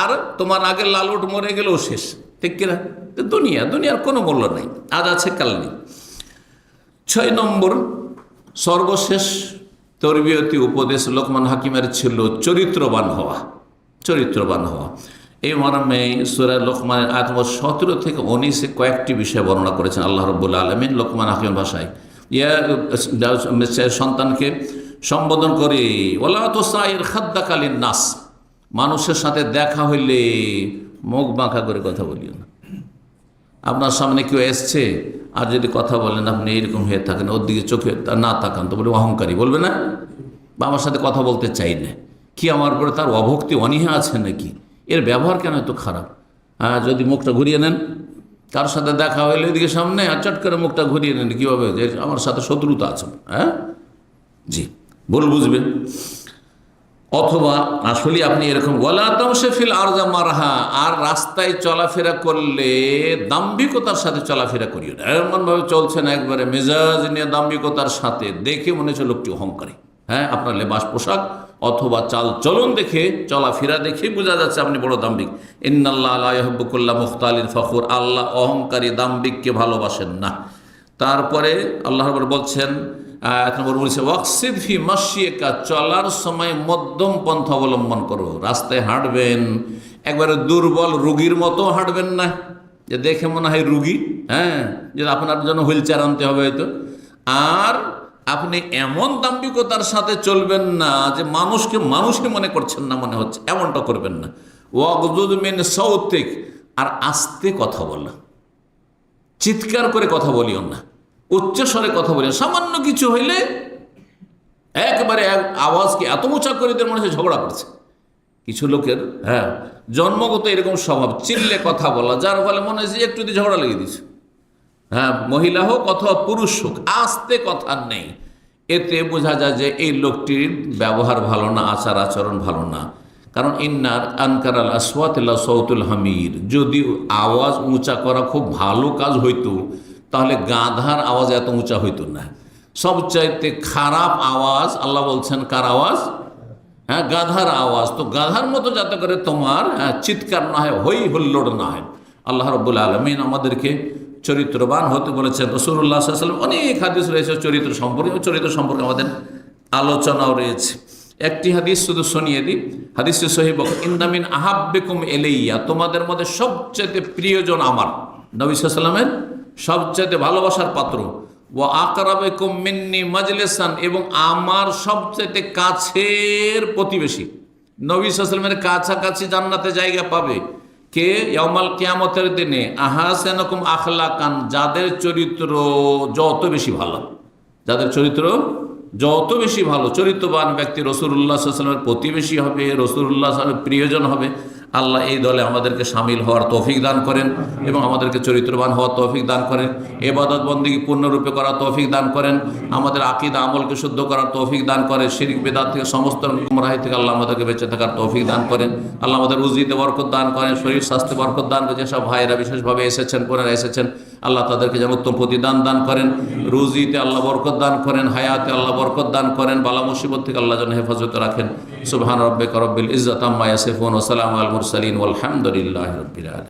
আর তোমার আগে লাল উট মরে গেলেও শেষ, ঠিক কিনা? দুনিয়ার কোনো মূল্য নেই, আজ আছে কাল নেই। 6 নম্বর সর্বশেষ তরবিয়তি উপদেশ লোকমান হাকিমের ছিল চরিত্রবান হওয়া। চরিত্রবান হওয়া, এই মর্মে সূরা লোকমানের আয়াত নম্বর 17 থেকে 19 কয়েকটি বিষয় বর্ণনা করেছেন আল্লাহ রাব্বুল আলামিন লোকমান হাকিমের ভাষায়। সন্তানকে সম্বোধন করে, ওয়ালা তুসাইর খাদ্দাকা লিন-নাস, মানুষের সাথে দেখা হইলে মুখ বাঁকা করে কথা বলিও না। আপনার সামনে কেউ এসছে আর যদি কথা বলেন আপনি এইরকম হয়ে থাকেন, ওর দিকে চোখে না তাকান, তো বলে অহংকারী, বলবে না? বা আমার সাথে কথা বলতে চাই না, কি আমার উপরে তার অভক্তি অনীহা আছে নাকি? এর ব্যবহার কেন এত খারাপ? হ্যাঁ, যদি মুখটা ঘুরিয়ে নেন, কার সাথে দেখা হইলে এদিকে সামনে আর চট করে মুখটা ঘুরিয়ে নেন, কীভাবে? যে আমার সাথে শত্রুতা আছে, হ্যাঁ, জি, ভুল বুঝবেন। অথবা আসলে আপনি এরকম ওয়ালা তামশি ফিল আরদি মারহা, আর রাস্তায় চলাফেরা করলে দাম্ভিকতার সাথে চলাফেরা করিও না। এমনভাবে চলছেন একবারে মেজাজ নিয়ে দাম্ভিকতার সাথে, দেখে মনে হচ্ছে লোকটি অহংকারী। হ্যাঁ, আপনার লেবাস পোশাক অথবা চাল চলন দেখে, চলাফেরা দেখে বোঝা যাচ্ছে আপনি বড় দাম্ভিক। ইন্নাল্লাহ লা ইউহিব্বু কুল্লা মুখতালিন ফখুর, আল্লাহ অহংকারী দাম্ভিককে ভালোবাসেন না। তারপরে আল্লাহ রাব্বুল বলছেন ওয়াকসিদ ফি মাশিকা, চলার সময় মধ্যম পন্থা অবলম্বন করো। রাস্তায় হাঁটবেন একবারে দুর্বল রুগীর মতো হাঁটবেন না, যে দেখে মনে হয় রুগী, হ্যাঁ, যে আপনার জন্য হুইল চেয়ার আনতে হবে হয়তো। আর আপনি এমন দাম্ভিকতার সাথে চলবেন না যে মানুষকে মনে করছেন না মনে হচ্ছে, এমনটা করবেন না। ওয়াগযুদ মিন সাউতিক, আর আস্তে কথা বলা, চিৎকার করে কথা বলিও না, উচ্চস্বরে কথা বলিও। সামান্য কিছু হইলে একবারে আওয়াজকে এত উঁচা করে দিয়ে মনে হচ্ছে ঝগড়া করছে। কিছু লোকের, হ্যাঁ, জন্মগত এরকম স্বভাব, চিল্লে কথা বলা, যার ফলে মনে হচ্ছে একটু দিয়ে ঝগড়া লেগে দিচ্ছে। হ্যাঁ, মহিলা হোক অথবা পুরুষ হোক, আস্তে কথা নেই। এতে বোঝা যায় যে এই লোকটির ব্যবহার ভালো না, আচার আচরণ ভালো না। কারণ ইন্নার আনকারাল আসওয়াতিল্লা সাউতুল হামির, যদি আওয়াজ উঁচা করা খুব ভালো কাজ হইতো তাহলে গাধার আওয়াজ এত উঁচা হইতো না। সবচাইতে খারাপ আওয়াজ আল্লাহ বলছেন কার আওয়াজ? হ্যাঁ, গাধার আওয়াজ। তো গাধার মতো যাতে করে তোমার চিৎকার না হয়, হই হুল্লোড় না হয়। আল্লাহ রাব্বুল আলামিন আমাদেরকে চরিত্রবান হতে বলেছেন। রাসূলুল্লাহ সাল্লাল্লাহু আলাইহি ওয়াসাল্লাম অনেক হাদিস রয়েছে চরিত্র সম্পর্কে আমাদের আলোচনাও রয়েছে। একটি হাদিস শুধু শুনিয়ে দিই, হাদিসটি সহিহ বুখারী। ইন্না মিন আহাব্বিকুম ইলাইয়া, তোমাদের মধ্যে সবচেয়ে প্রিয়জন আমার, নবী সাল্লাল্লাহু আলাইহি ওয়াসাল্লামের সবচেয়ে ভালোবাসার পাত্র। ওয়া আকরাবুকুম মিন্নি মাজলিসান, এবং আমার সবচেয়ে কাছের প্রতিবেশী। নবী সাল্লাল্লাহু আলাইহি ওয়াসাল্লামের কাছাকাছি জান্নাতে জায়গা পাবে কে? ইয়াউমাল কিয়ামতের দিনে আহসানুকুম আখলাকান, যাদের চরিত্র যত বেশি ভালো, যাদের চরিত্র যত বেশি ভালো, চরিত্রবান ব্যক্তি রাসূলুল্লাহ সাল্লাল্লাহু আলাইহি ওয়াসাল্লামের প্রতিবেশী হবে, রাসূলুল্লাহ সাল্লাল্লাহু আলাইহি ওয়াসাল্লামের প্রিয়জন হবে। আল্লাহ এই দলে আমাদেরকে শামিল হওয়ার তৌফিক দান করেন এবং আমাদেরকে চরিত্রবান হওয়ার তৌফিক দান করেন, ইবাদত বন্দেগী পূর্ণরূপে করার তৌফিক দান করেন, আমাদের আকীদা আমলকে শুদ্ধ করার তৌফিক দান করেন, শিরক বিদআত থেকে সমস্ত গুমরাহি থেকে আল্লাহ আমাদেরকে বেঁচে থাকার তৌফিক দান করেন। আল্লাহ আমাদের রুজিতে বরকত দান করেন, শরীর স্বাস্থ্যে বরকত দান করেন। যেসব ভাইয়েরা বিশেষভাবে এসেছেন, বোনেরা এসেছেন, আল্লাহ তাদেরকে যেন উত্তম প্রতিদান দান করেন, রুজিতে আল্লাহ বরকত দান করেন, হায়াতে আল্লাহ বরকত দান করেন, বালা মুসিবত থেকে আল্লাহ যেন হেফাজতে রাখেন। সুবহান রাব্বিকা রব্বিল ইজ্জাতি আম্মা ইয়াসিফুন ওয়া সালামুন আলাল মুরসালিন ওয়ালহামদুলিল্লাহি রাব্বিল আলামিন।